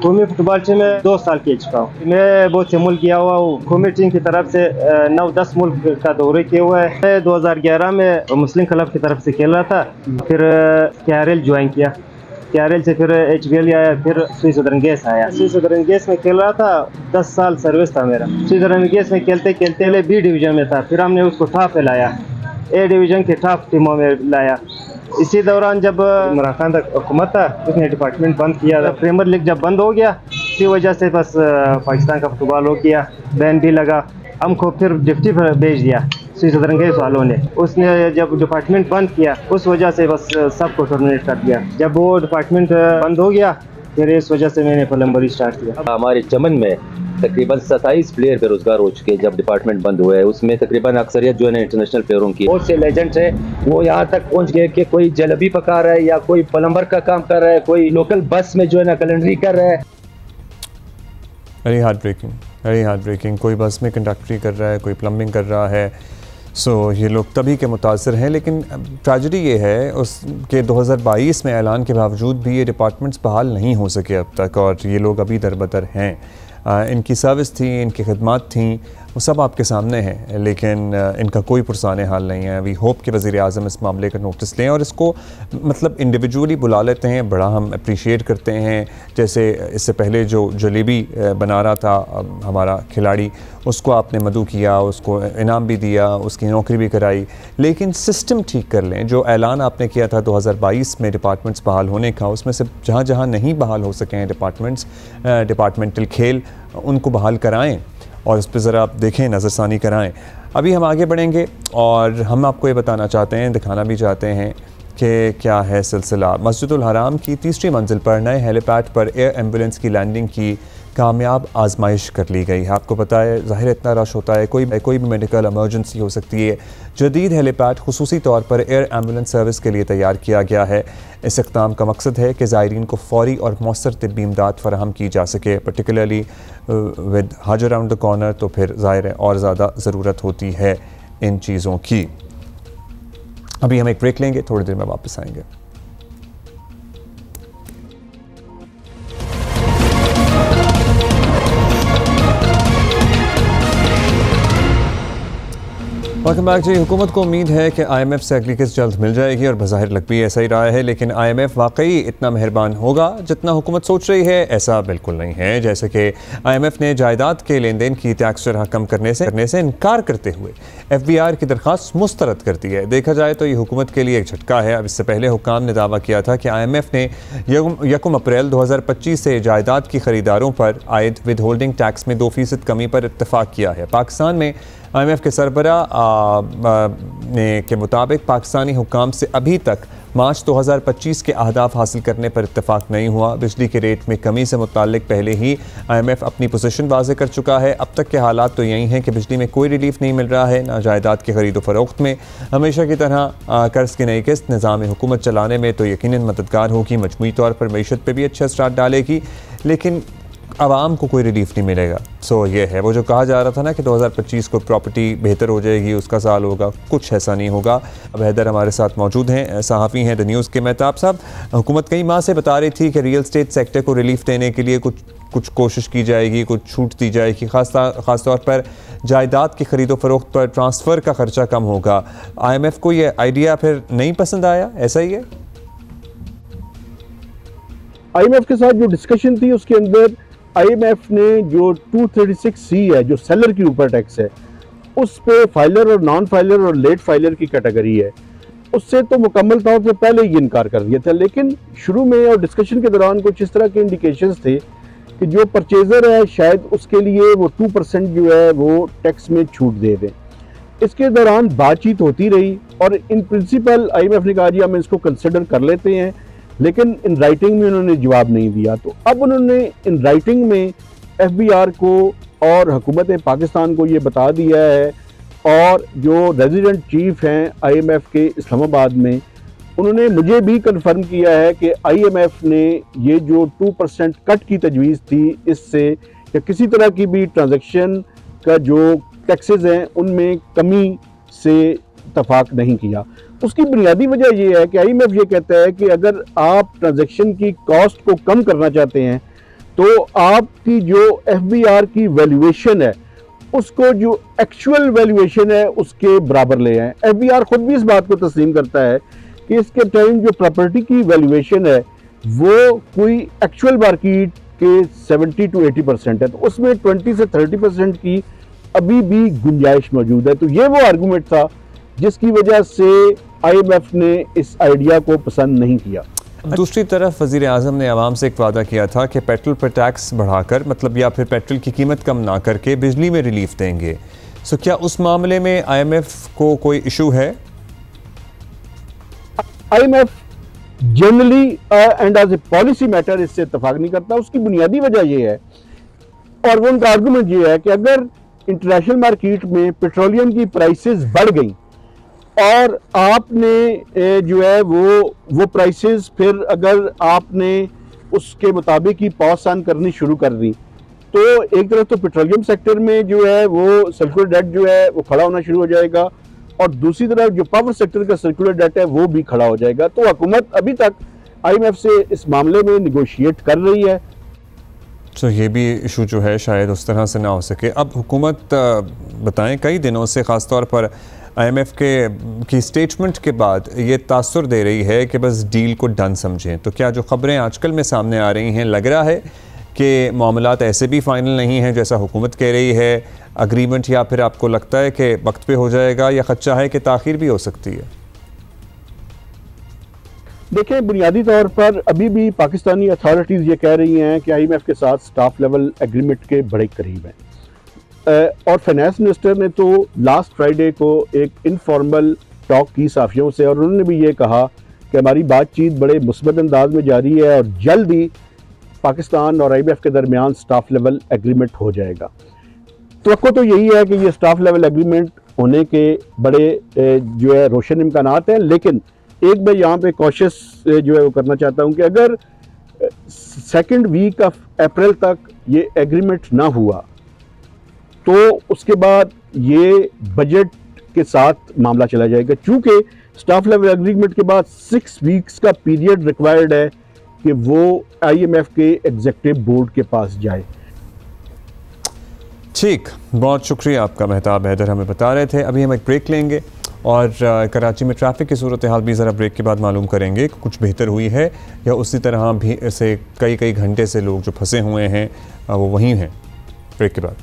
कौमी फुटबॉल टीम में 2 साल खेल चुका हूँ। मैं बहुत से मुल्क गया हुआ हूँ। कौमी टीम की तरफ से 9-10 मुल्क का दौरे किया हुआ है। मैं 2011 में मुस्लिम क्लब की तरफ से खेल रहा था, फिर KRL ज्वाइन किया, KRL से फिर HBL आया, फिर स्विस सदर्न गैस आया। स्विस सदर्न गैस में खेल रहा था, 10 साल सर्विस था मेरा। स्विस सदर्न गैस में खेलते खेलते पहले B डिवीजन में था, फिर हमने उसको टॉप पे लाया, A डिवीजन के टॉप टीमों में लाया। इसी दौरान जब इमरान खान तक हुकूमत था, उसने डिपार्टमेंट बंद किया। प्रीमियर लीग जब बंद हो गया, इसी वजह से बस पाकिस्तान का फुटबॉल हो गया, बैन भी लगा। हमको फिर डिप्टी पर भेज दिया स्विस सदर्न गैस वालों ने। उसने जब डिपार्टमेंट बंद किया, उस वजह से बस सबको टर्मिनेट कर दिया। जब वो डिपार्टमेंट बंद हो गया, फिर इस वजह से मैंने प्लम्बरी स्टार्ट किया। हमारे चमन में तकरीबन 27 प्लेयर बेरोजगार हो चुके हैं जब डिपार्टमेंट बंद हुआ है। उसमें तकरीबन अक्सरियत जो है ना इंटरनेशनल प्लेयरों की। बहुत से लेजेंड्स हैं, वो यहाँ तक पहुँच गए कि कोई जलेबी पका रहा है या कोई प्लम्बर का काम कर रहा है, कोई लोकल बस में जो है ना कैलेंडरी कर रहा है। Very heart breaking. कोई बस में कंडक्टरी कर रहा है, कोई प्लम्बिंग कर रहा है। ये लोग तभी के मुतासर हैं, लेकिन ट्रेजेडी ये है उसके 2022 में ऐलान के बावजूद भी ये डिपार्टमेंट्स बहाल नहीं हो सके अब तक, और ये लोग अभी दरबदर हैं। इनकी सर्विस थी, इनकी खदमात थी, वो सब आपके सामने हैं, लेकिन इनका कोई पुरसान हाल नहीं है। वी होप कि वज़ीर-ए-आज़म इस मामले का नोटिस लें और इसको मतलब इंडिविजुअली बुला लेते हैं। बड़ा हम अप्रिशिएट करते हैं, जैसे इससे पहले जो जलेबी बना रहा था हमारा खिलाड़ी, उसको आपने मदू किया, उसको इनाम भी दिया, उसकी नौकरी भी कराई, लेकिन सिस्टम ठीक कर लें। जो ऐलान आपने किया था 2022 में डिपार्टमेंट्स बहाल होने का, उसमें से जहाँ जहाँ नहीं बहाल हो सके हैं डिपार्टमेंट्स, डिपार्टमेंटल खेल, उनको बहाल कराएँ और उस पर ज़रा आप देखें, नज़रसानी कराएं। अभी हम आगे बढ़ेंगे और हम आपको ये बताना चाहते हैं, दिखाना भी चाहते हैं कि क्या है सिलसिला। मस्जिदुल हराम की 3री मंजिल पर नए हेलीपैड पर एयर एम्बुलेंस की लैंडिंग की कामयाब आजमाइश कर ली गई है। आपको पता है ज़ाहिर इतना रश होता है, कोई भी मेडिकल इमरजेंसी हो सकती है। जदीद हेलीपैड खुसूसी तौर पर एयर एम्बुलेंस सर्विस के लिए तैयार किया गया है। इस इक़दाम का मकसद है कि ज़ायरीन को फ़ौरी और मौसर तिब्बी इमदाद फ़राहम की जा सके, पर्टिकुलरली विद हज अराउंड द कॉर्नर। तो फिर ज़ाहिर है और ज़्यादा ज़रूरत होती है इन चीज़ों की। अभी हम एक ब्रेक लेंगे, थोड़ी देर में वापस आएंगे। वेलकम बैक जी। हुकूमत को उम्मीद है कि IMF से अगली किस्त जल्द मिल जाएगी और बज़ाहिर लग भी ऐसा ही रहा है, लेकिन IMF वाकई इतना मेहरबान होगा जितना हुकूमत सोच रही है, ऐसा बिल्कुल नहीं है। जैसे कि IMF ने जायदाद के लेन देन की टैक्स शरह कम करने से इनकार करते हुए FBR की दरख्वास्त मुस्तरद कर दी है। देखा जाए तो ये हुकूमत के लिए एक झटका है। अब इससे पहले हुक्काम ने दावा किया था कि IMF ने 1 अप्रैल 2025 से जायदाद की ख़रीदारों पर आयद विद होल्डिंग टैक्स में 2% कमी पर इत्तफाक किया है। पाकिस्तान में IMF के सरबरा के मुताबिक पाकिस्तानी हुक्काम से अभी तक मार्च 2025 के अहदाफ हासिल करने पर इत्तफाक नहीं हुआ। बिजली के रेट में कमी से मुताल्लिक पहले ही IMF अपनी पोजीशन वाज़े कर चुका है। अब तक के हालात तो यही हैं कि बिजली में कोई रिलीफ नहीं मिल रहा है, ना जायदाद की खरीदो फरोख्त में। हमेशा की तरह कर्ज़ की नई किस्त निज़ाम हुकूमत चलाने में तो यकीनन मददगार होगी, मजमूई तौर पर मईशत पर भी अच्छा असरात डालेगी, लेकिन आवाम को कोई रिलीफ नहीं मिलेगा। ये है वो जो कहा जा रहा था ना कि 2025 को प्रॉपर्टी बेहतर हो जाएगी, उसका साल होगा, कुछ ऐसा नहीं होगा। अब हैदर हमारे साथ मौजूद हैं, सहाफ़ी हैं द न्यूज़ के। मेहताब साहब, हुकूमत कई माह से बता रही थी कि रियल स्टेट सेक्टर को रिलीफ देने के लिए कुछ कोशिश की जाएगी, कुछ छूट दी जाएगी, ख़ास तौर पर जायदाद की खरीदो फरोख्त पर ट्रांसफ़र का ख़र्चा कम होगा। IMF को ये आइडिया फिर नहीं पसंद आया, ऐसा ही है? IMF के साथ जो डिस्कशन थी उसके अंदर IMF ने जो 236C है, जो सेलर के ऊपर टैक्स है, उस पे फाइलर और नॉन फाइलर और लेट फाइलर की कैटेगरी है, उससे तो मुकम्मल तौर पर पहले ही इनकार कर दिया था। लेकिन शुरू में और डिस्कशन के दौरान कुछ इस तरह के इंडिकेशंस थे कि जो परचेज़र है शायद उसके लिए वो 2% जो है वो टैक्स में छूट दे दें। इसके दौरान बातचीत होती रही और इन प्रिंसिपल IMF ने कहा जी हम इसको कंसिडर कर लेते हैं, लेकिन इन राइटिंग में उन्होंने जवाब नहीं दिया। तो अब उन्होंने इन राइटिंग में FBR को और हुकूमत पाकिस्तान को ये बता दिया है, और जो रेजिडेंट चीफ हैं IMF के इस्लामाबाद में, उन्होंने मुझे भी कंफर्म किया है कि IMF ने ये जो 2% कट की तजवीज़ थी, इससे या किसी तरह की भी ट्रांजैक्शन का जो टैक्सेस हैं उनमें कमी से इत्तफाक नहीं किया। उसकी बुनियादी वजह यह है कि IMF ये कहता है कि अगर आप ट्रांजैक्शन की कॉस्ट को कम करना चाहते हैं तो आपकी जो FBR की वैल्यूएशन है उसको जो एक्चुअल वैल्यूएशन है उसके बराबर ले आए। FBR खुद भी इस बात को तस्लीम करता है कि इसके टाइम जो प्रॉपर्टी की वैल्यूएशन है वो कोई एक्चुअल मार्केट के 70 to 80% है, तो उसमें 20 से 30% की अभी भी गुंजाइश मौजूद है। तो ये वो आर्गूमेंट था जिसकी वजह से IMF ने इस आइडिया को पसंद नहीं किया। दूसरी तरफ वज़ीर आज़म ने आवाम से एक वादा किया था कि पेट्रोल पर टैक्स बढ़ाकर, मतलब या फिर पेट्रोल की कीमत कम ना करके बिजली में रिलीफ देंगे। सो क्या उस मामले में IMF को कोई इशू है? IMF generally and as a policy matter इससे इत्तफाक नहीं करता। उसकी बुनियादी वजह यह है, और वो उनका आर्गूमेंट ये है कि अगर इंटरनेशनल मार्केट में पेट्रोलियम की प्राइसेस बढ़ गई और आपने जो है वो प्राइसेस फिर अगर आपने उसके मुताबिक ही पास ऑन करनी शुरू कर दी, तो एक तरफ तो पेट्रोलियम सेक्टर में जो है वो सर्कुलर डेट जो है वो खड़ा होना शुरू हो जाएगा, और दूसरी तरफ जो पावर सेक्टर का सर्कुलर डेट है वो भी खड़ा हो जाएगा। तो हुकूमत अभी तक IMF से इस मामले में निगोशिएट कर रही है। तो ये भी इशू जो है शायद उस तरह से ना हो सके। अब हुकूमत बताएं कई दिनों से ख़ासतौर पर IMF की स्टेटमेंट के बाद ये तासुर दे रही है कि बस डील को डन समझें। तो क्या जो ख़बरें आजकल में सामने आ रही हैं, लग रहा है कि मामलात ऐसे भी फाइनल नहीं हैं जैसा हुकूमत कह रही है अग्रीमेंट, या फिर आपको लगता है कि वक्त पे हो जाएगा, या खदशा है कि ताख़ीर भी हो सकती है? देखिए, बुनियादी तौर पर अभी भी पाकिस्तानी अथॉरिटीज़ ये कह रही हैं कि IMF के साथ स्टाफ लेवल एग्रीमेंट के बड़े करीब हैं, और फाइनेंस मिनिस्टर ने तो लास्ट फ्राइडे को एक इनफॉर्मल टॉक की साफियों से, और उन्होंने भी ये कहा कि हमारी बातचीत बड़े मुस्बत अंदाज में जारी है और जल्द ही पाकिस्तान और IMF के दरमियान स्टाफ लेवल एग्रीमेंट हो जाएगा। तो यही है कि ये स्टाफ लेवल एग्रीमेंट होने के बड़े जो है रोशन इम्कानात हैं, लेकिन एक मैं यहाँ पे कॉशियस जो है वो करना चाहता हूँ कि अगर सेकंड वीक ऑफ अप्रैल तक ये एग्रीमेंट ना हुआ तो उसके बाद ये बजट के साथ मामला चला जाएगा, चूँकि स्टाफ लेवल एग्रीमेंट के बाद 6 वीक्स का पीरियड रिक्वायर्ड है कि वो IMF के एग्जीक्यूटिव बोर्ड के पास जाए। ठीक, बहुत शुक्रिया आपका मेहताब हैदर, हमें बता रहे थे। अभी हम एक ब्रेक लेंगे और कराची में ट्रैफिक की सूरत हाल भी ज़रा ब्रेक के बाद मालूम करेंगे कि कुछ बेहतर हुई है या उसी तरह भी से कई घंटे से लोग जो फंसे हुए हैं वो वहीं हैं। ब्रेक के बाद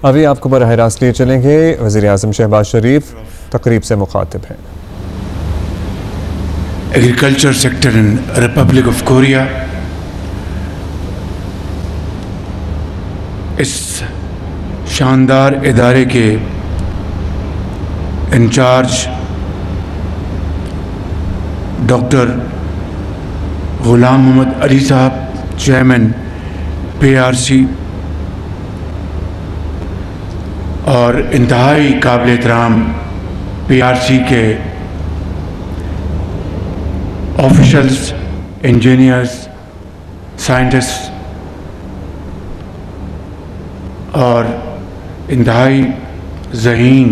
अभी आपको बराह रास्त लिए चलेंगे। वज़ीर आज़म शहबाज शरीफ तकरीब से मुखातिब हैं। Agriculture sector in Republic of Korea, इस शानदार इदारे के इंचार्ज डॉक्टर गुलाम मोहम्मद अली साहब, चेयरमैन PRC, और इंतहाई काबिल एहतराम PRC के ऑफिशल्स, इंजीनियर्स, साइंटिस्ट और इंतहाई ज़हीन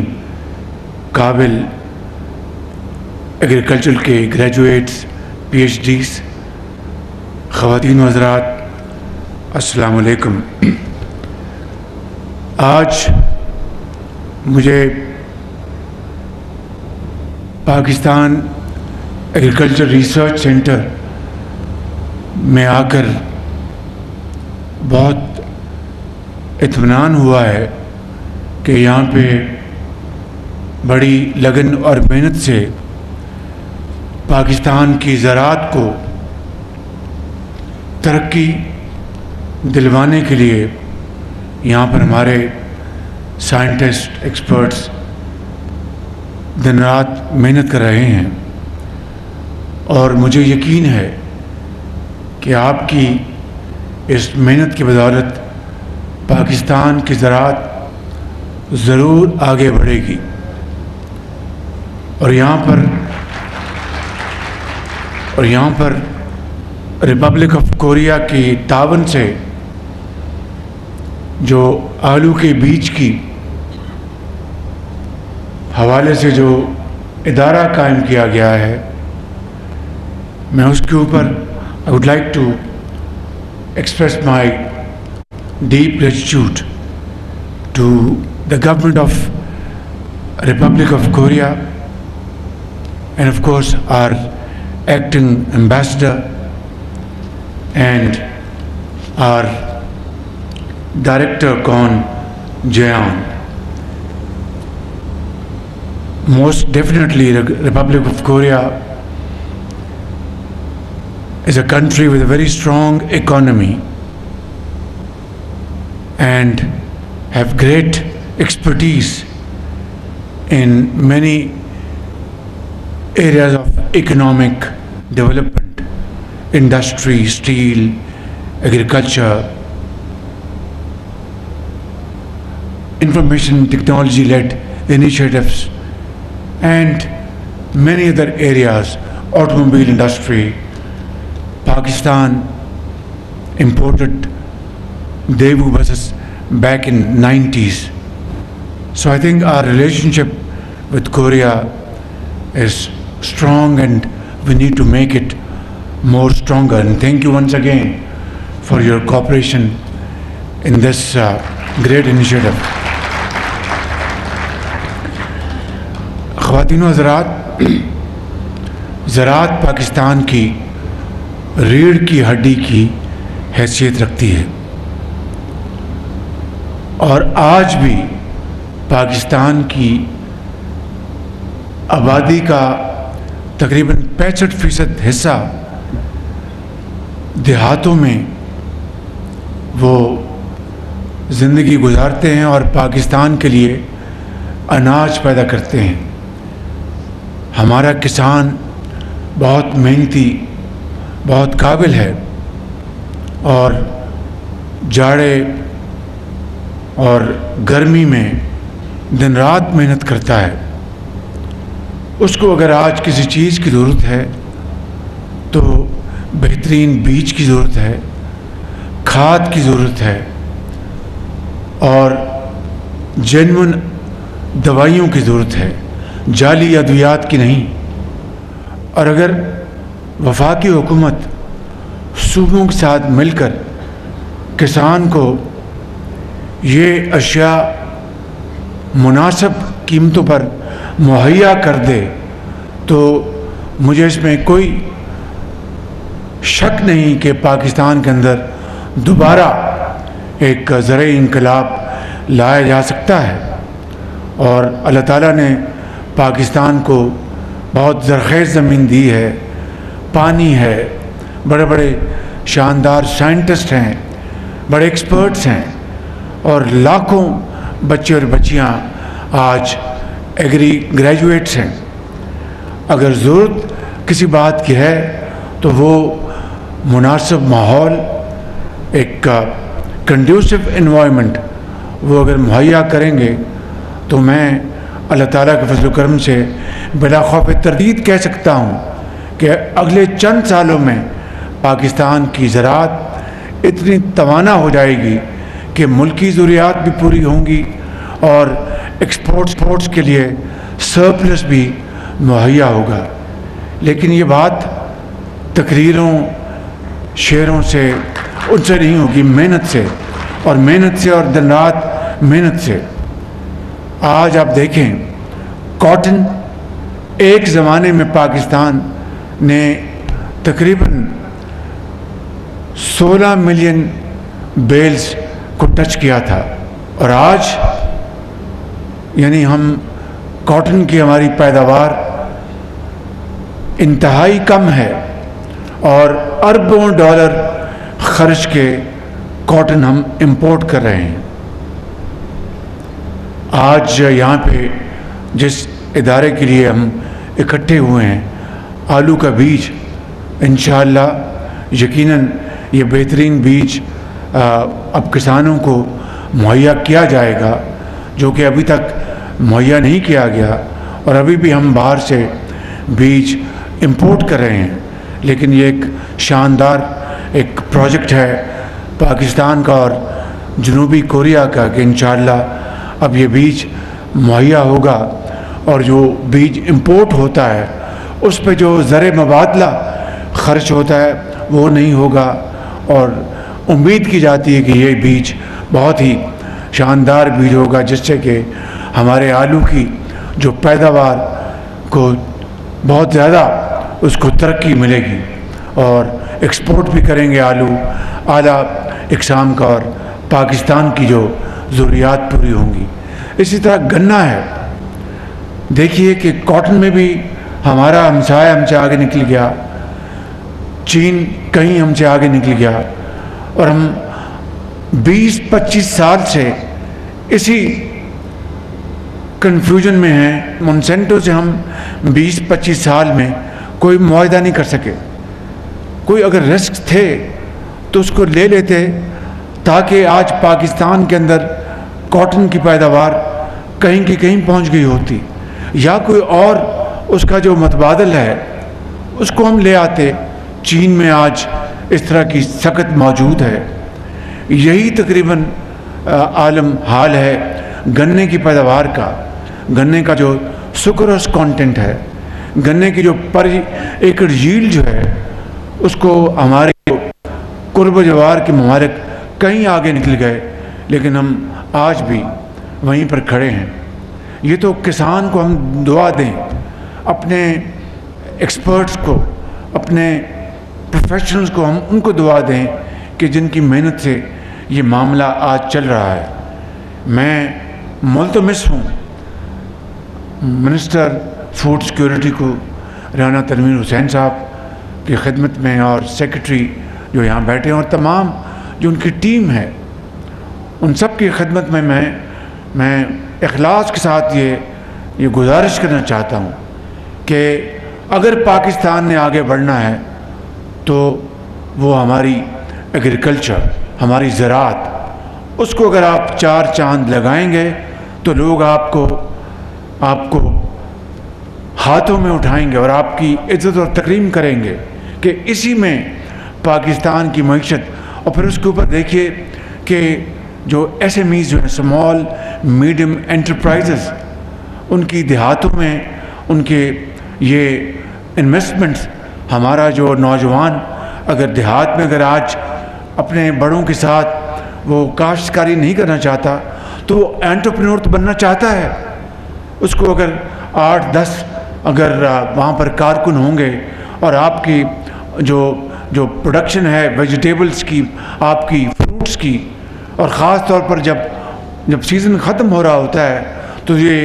काबिल एग्रीकल्चर के ग्रेजुएट्स, PhDs, ख़वातीन व हज़रात, अस्सलामु अलैकुम। आज मुझे पाकिस्तान एग्रीकल्चर रिसर्च सेंटर में आकर बहुत इत्मीनान हुआ है कि यहाँ पे बड़ी लगन और मेहनत से पाकिस्तान की ज़राअत को तरक्की दिलवाने के लिए यहाँ पर हमारे साइंटिस्ट, एक्सपर्ट्स दिन रात मेहनत कर रहे हैं और मुझे यकीन है कि आपकी इस मेहनत की बदौलत पाकिस्तान की ज़राअत ज़रूर आगे बढ़ेगी। और यहाँ पर रिपब्लिक ऑफ कोरिया की तावन से जो आलू के बीज की हवाले से जो इदारा कायम किया गया है, मैं उसके ऊपर I would like to express my deep gratitude to the government of Republic of Korea and of course our acting ambassador and our director Kon Jaeon. Most definitely the Republic of Korea is a country with a very strong economy and have great expertise in many areas of economic development, industry, steel, agriculture, information technology led initiatives and many other areas, automobile industry. Pakistan imported Daewoo buses back in 90s. So I think our relationship with Korea is strong and we need to make it more stronger. And thank you once again for your cooperation in this great initiative. ख़वातीन व हज़रात, ज़राअत पाकिस्तान की रीढ़ की हड्डी की हैसियत रखती है और आज भी पाकिस्तान की आबादी का तकरीबन 65% हिस्सा देहातों में वो ज़िंदगी गुजारते हैं और पाकिस्तान के लिए अनाज पैदा करते हैं। हमारा किसान बहुत मेहनती, बहुत काबिल है और जाड़े और गर्मी में दिन रात मेहनत करता है। उसको अगर आज किसी चीज़ की ज़रूरत है तो बेहतरीन बीज की ज़रूरत है, खाद की ज़रूरत है और जेन्युइन दवाइयों की ज़रूरत है, जाली अद्वियात की नहीं। और अगर वफाकी हुकूमत सूबों के साथ मिलकर किसान को ये अशिया मुनासिब कीमतों पर मुहैया कर दे तो मुझे इसमें कोई शक नहीं कि पाकिस्तान के अंदर दोबारा एक ज़राई इनकलाब लाया जा सकता है। और अल्लाह ताला ने पाकिस्तान को बहुत ज़रख़ेज़ ज़मीन दी है, पानी है, बड़े बड़े शानदार साइंटिस्ट हैं, बड़े एक्सपर्ट्स हैं और लाखों बच्चे और बच्चियां आज एग्री ग्रेजुएट्स हैं। अगर ज़रूरत किसी बात की है तो वो मुनासिब माहौल, एक कंड्यूसिव एनवायरनमेंट वो अगर मुहैया करेंगे तो मैं अल्लाह ताला के फज़ल करम से बिला खौफ तरदीद कह सकता हूँ कि अगले चंद सालों में पाकिस्तान की ज़राअत इतनी तवाना हो जाएगी कि मुल्की ज़रूरियात भी पूरी होंगी और एक्सपोर्ट्स के लिए सरप्लस भी मुहैया होगा। लेकिन ये बात तकरीरों, शेरों से उनसे नहीं होगी, मेहनत से और दिन रात मेहनत से। आज आप देखें, कॉटन एक ज़माने में पाकिस्तान ने तकरीबन 16 मिलियन बेल्स को टच किया था और आज यानी हम कॉटन की हमारी पैदावार इंतहाई कम है और अरबों डॉलर खर्च के कॉटन हम इंपोर्ट कर रहे हैं। आज यहाँ पे जिस इदारे के लिए हम इकट्ठे हुए हैं, आलू का बीज इंशाअल्लाह यकीनन ये बेहतरीन बीज अब किसानों को मुहैया किया जाएगा, जो कि अभी तक मुहैया नहीं किया गया। और अभी भी हम बाहर से बीज इंपोर्ट कर रहे हैं, लेकिन ये एक शानदार एक प्रोजेक्ट है पाकिस्तान का और जनूबी कोरिया का कि इंशाअल्लाह अब ये बीज मुहैया होगा और जो बीज इंपोर्ट होता है उस पे जो ज़र मुबादला खर्च होता है वो नहीं होगा। और उम्मीद की जाती है कि ये बीज बहुत ही शानदार बीज होगा, जिससे कि हमारे आलू की जो पैदावार को बहुत ज़्यादा उसको तरक्की मिलेगी और एक्सपोर्ट भी करेंगे आलू आला इकसाम का और पाकिस्तान की जो ज़रूरियात पूरी होंगी। इसी तरह गन्ना है, देखिए कि कॉटन में भी हमारा हमसाया हमसे आगे निकल गया, चीन कहीं हमसे आगे निकल गया और हम 20-25 साल से इसी कन्फ्यूजन में हैं। मोनसेंटो से हम 20-25 साल में कोई मुआहदा नहीं कर सके। कोई अगर रिस्क थे तो उसको ले लेते ताकि आज पाकिस्तान के अंदर कॉटन की पैदावार कहीं की कहीं पहुंच गई होती, या कोई और उसका जो मतबादल है उसको हम ले आते। चीन में आज इस तरह की सख्त मौजूद है। यही तकरीबन आलम हाल है गन्ने की पैदावार का। गन्ने का जो सुक्रोज कंटेंट है, गन्ने की जो पर एकड़ यील्ड जो है, उसको हमारे कुर्ब जवार के ममालिक कहीं आगे निकल गए, लेकिन हम आज भी वहीं पर खड़े हैं। ये तो किसान को हम दुआ दें, अपने एक्सपर्ट्स को, अपने प्रोफेशनल्स को हम उनको दुआ दें कि जिनकी मेहनत से ये मामला आज चल रहा है। मैं मुल्तमिस हूँ मिनिस्टर फूड सिक्योरिटी को, राना तनवीर हुसैन साहब की खिदमत में, और सेक्रेटरी जो यहाँ बैठे हैं और तमाम जो उनकी टीम है, उन सब की खिदमत में मैं इखलास के साथ ये गुजारिश करना चाहता हूँ कि अगर पाकिस्तान ने आगे बढ़ना है तो वो हमारी एग्रीकल्चर, हमारी ज़राअत, उसको अगर आप 4 चांद लगाएंगे तो लोग आपको हाथों में उठाएंगे और आपकी इज्जत और तकरीम करेंगे कि इसी में पाकिस्तान की मईशत। और फिर उसके ऊपर देखिए कि जो SMEs जो हैं, स्मॉल मीडियम एंटरप्राइजेस, उनकी देहातों में उनके ये इन्वेस्टमेंट्स, हमारा जो नौजवान अगर देहात में अगर आज अपने बड़ों के साथ वो काश्तकारी नहीं करना चाहता तो वो एंटरप्रेन्योर तो बनना चाहता है। उसको अगर 8-10 अगर वहाँ पर कारकुन होंगे और आपकी जो प्रोडक्शन है वेजिटेबल्स की, आपकी फ्रूट्स की, और ख़ास तौर पर जब सीज़न ख़त्म हो रहा होता है तो ये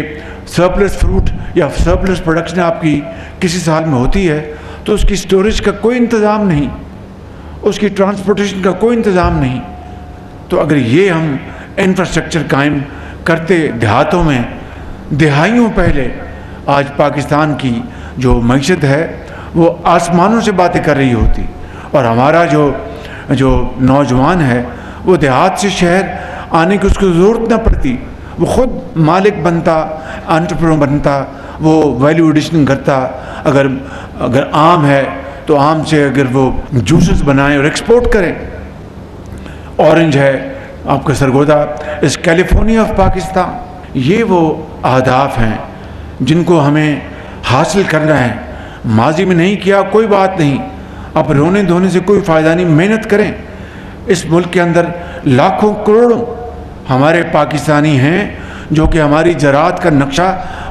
सरप्लस फ्रूट या सरप्लस प्रोडक्शन आपकी किसी साल में होती है, तो उसकी स्टोरेज का कोई इंतज़ाम नहीं, उसकी ट्रांसपोर्टेशन का कोई इंतज़ाम नहीं। तो अगर ये हम इंफ्रास्ट्रक्चर कायम करते देहातों में, दिहाइयों पहले, आज पाकिस्तान की जो मईशत है वो आसमानों से बातें कर रही होती, और हमारा जो नौजवान है वो देहात से शहर आने की उसको ज़रूरत ना पड़ती, वो ख़ुद मालिक बनता, एंटरप्रेन्योर बनता, वो वैल्यू एडिशन करता। अगर आम है तो आम से अगर वो जूसेस बनाएं और एक्सपोर्ट करें। ऑरेंज है आपका सरगोदा, इस कैलिफोर्निया ऑफ पाकिस्तान। ये वो अहदाफ हैं जिनको हमें हासिल करना है। माजी में नहीं किया कोई बात नहीं, अब रोने धोने से कोई फ़ायदा नहीं, मेहनत करें। इस मुल्क के अंदर लाखों करोड़ों हमारे पाकिस्तानी हैं जो कि हमारी ज़राअत का नक्शा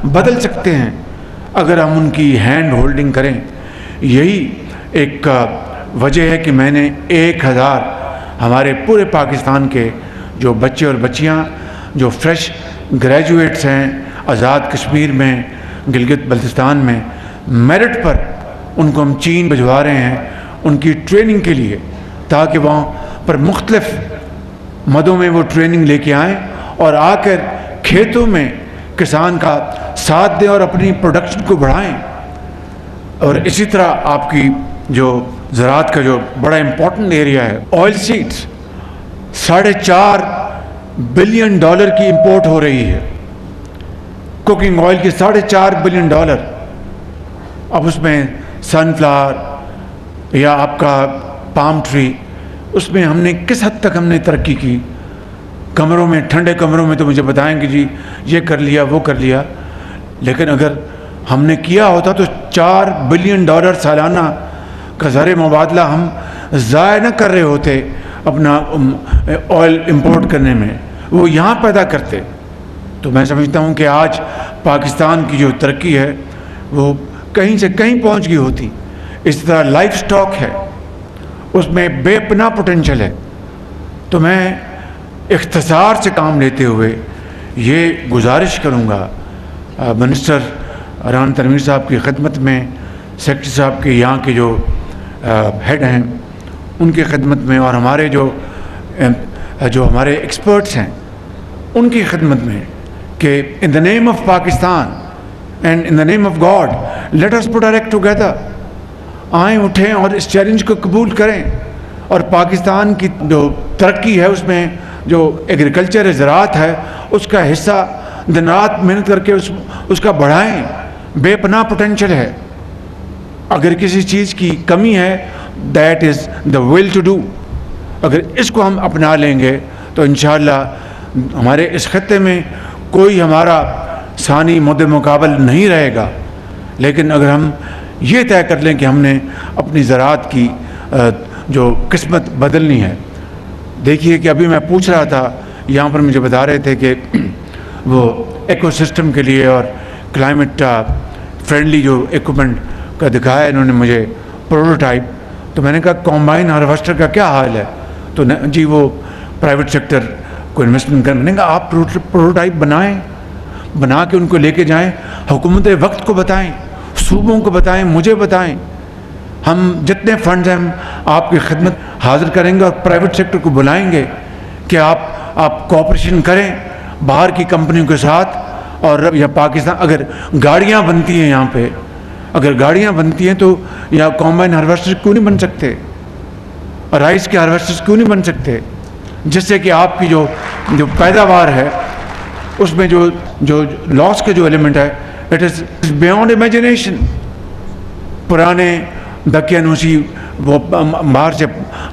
बदल सकते हैं अगर हम उनकी हैंड होल्डिंग करें। यही एक वजह है कि मैंने 1000 हमारे पूरे पाकिस्तान के जो बच्चे और बच्चियां जो फ्रेश ग्रेजुएट्स हैं आज़ाद कश्मीर में, गिलगित बल्तिस्तान में, मेरिट पर उनको हम चीन भिजवा रहे हैं उनकी ट्रेनिंग के लिए, ताकि वहाँ पर मुख्तलिफ मदों में वो ट्रेनिंग लेके आएँ और आकर खेतों में किसान का साथ दें और अपनी प्रोडक्शन को बढ़ाएं। और इसी तरह आपकी जो ज़राअत का जो बड़ा इम्पोर्टेंट एरिया है, ऑयल सीड्स, $4.5 बिलियन की इंपोर्ट हो रही है, कुकिंग ऑयल की $4.5 बिलियन। अब उसमें सनफ्लावर या आपका पाम ट्री, उसमें हमने किस हद तक हमने तरक्की की। कमरों में, ठंडे कमरों में तो मुझे बताएंगे जी ये कर लिया वो कर लिया, लेकिन अगर हमने किया होता तो $4 बिलियन सालाना का ज़र मुबादला हम ज़ाया न कर रहे होते अपना ऑयल इंपोर्ट करने में, वो यहाँ पैदा करते। तो मैं समझता हूँ कि आज पाकिस्तान की जो तरक्की है वो कहीं से कहीं पहुँच गई होती। इस तरह लाइफ स्टॉक है, उसमें बेपनाह पोटेंशल है। तो मैं इख्तिसार से काम लेते हुए ये गुजारिश करूँगा मिनिस्टर राना तनवीर साहब की खिदमत में, सेक्रेटरी साहब के यहाँ के जो हेड हैं उनकी खिदमत में, और हमारे जो हमारे एक्सपर्ट्स हैं उनकी खिदमत में, कि in the name of Pakistan and in the name of God let us put our act together. आएँ, उठें और इस चैलेंज को कबूल करें, और पाकिस्तान की जो तरक्की है उसमें जो एग्रीकल्चर ज़राअत है उसका हिस्सा दिन रात मेहनत करके उसका बढ़ाएं। बेपनाह पोटेंशल है। अगर किसी चीज़ की कमी है, that is the will to do. अगर इसको हम अपना लेंगे तो इंशाअल्लाह हमारे इस खत्ते में कोई हमारा सानी मुद्दे मुकाबल नहीं रहेगा। लेकिन अगर हम ये तय कर लें कि हमने अपनी ज़राअत की जो किस्मत बदलनी है। देखिए कि अभी मैं पूछ रहा था, यहाँ पर मुझे बता रहे थे कि वो इकोसिस्टम के लिए और क्लाइमेट फ्रेंडली जो इक्विपमेंट का दिखाया इन्होंने मुझे प्रोटोटाइप। तो मैंने कहा कॉम्बाइन हार्वेस्टर का क्या हाल है? तो जी वो प्राइवेट सेक्टर को इन्वेस्टमेंट कर। मैंने कहा आप प्रोटोटाइप बनाएं, बना के उनको लेके जाएं, हुकूमत वक्त को बताएं, सूबों को बताएं, मुझे बताएं। हम जितने फंड्स हैं हम आपकी खिदमत हाजिर करेंगे और प्राइवेट सेक्टर को बुलाएंगे कि आप कोऑपरेशन करें बाहर की कंपनियों के साथ। और या पाकिस्तान, अगर गाड़ियाँ बनती हैं यहाँ पे, अगर गाड़ियाँ बनती हैं तो यहाँ कॉम्बाइन हार्वेस्टर क्यों नहीं बन सकते, राइस के हार्वेस्टर्स क्यों नहीं बन सकते, जिससे कि आपकी जो पैदावार है उसमें जो लॉस का जो एलिमेंट है इट इज़ बियॉन्ड इमेजिनेशन। पुराने दकियानूसी वो बाहर से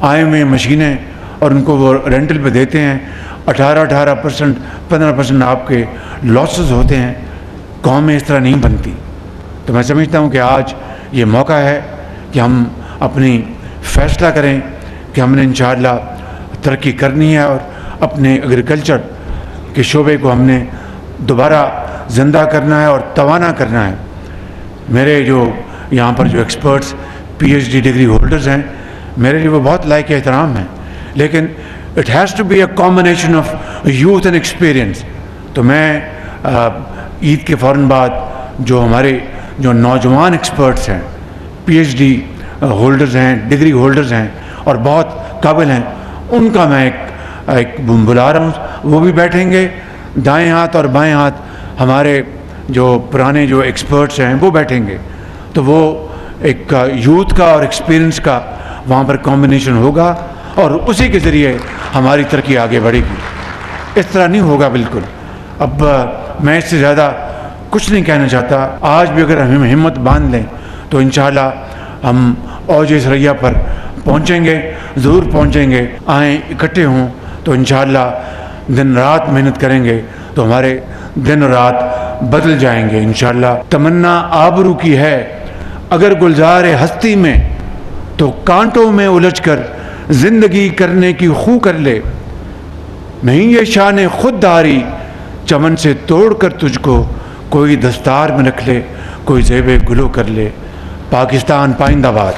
आए हुए मशीनें और उनको वो रेंटल पे देते हैं, 18% 15% आपके लॉसेस होते हैं। कौमें इस तरह नहीं बनती। तो मैं समझता हूँ कि आज ये मौका है कि हम अपनी फैसला करें कि हमने इंशाअल्लाह तरक्की करनी है और अपने एग्रीकल्चर के शोबे को हमने दोबारा ज़िंदा करना है और तवाना करना है। मेरे जो यहाँ पर जो एक्सपर्ट्स PhD डिग्री होल्डर्स हैं, मेरे लिए वो बहुत लायक एहतराम हैं, लेकिन it has to be a combination of youth and experience. तो मैं ईद के फ़ौरन बाद जो हमारे जो नौजवान एक्सपर्ट्स हैं, PhD होल्डर्स हैं, डिग्री होल्डर्स हैं और बहुत काबिल हैं, उनका मैं एक बुला रहा हूँ। वो भी बैठेंगे, दाएं हाथ और बाएं हाथ हमारे जो पुराने जो एक्सपर्ट्स हैं वो बैठेंगे। तो वो एक यूथ का और एक्सपीरियंस का वहाँ पर कॉम्बिनेशन होगा और उसी के ज़रिए हमारी तरक्की आगे बढ़ेगी। इस तरह नहीं होगा बिल्कुल। अब मैं इससे ज़्यादा कुछ नहीं कहना चाहता। आज भी अगर हम हिम्मत बांध लें तो इंशाअल्लाह हम औज सरैया पर पहुँचेंगे, ज़रूर पहुँचेंगे। आएँ इकट्ठे हों तो इंशाअल्लाह दिन रात मेहनत करेंगे तो हमारे दिन रात बदल जाएंगे इंशाअल्लाह। तमन्ना आबरू की है अगर गुलजार हस्ती में, तो कांटों में उलझकर जिंदगी करने की खू कर ले। नहीं ये शान खुददारी चमन से तोड़कर तुझको कोई दस्तार में रख ले, कोई ज़ेबे गुलो कर ले। पाकिस्तान पाइंदाबाद।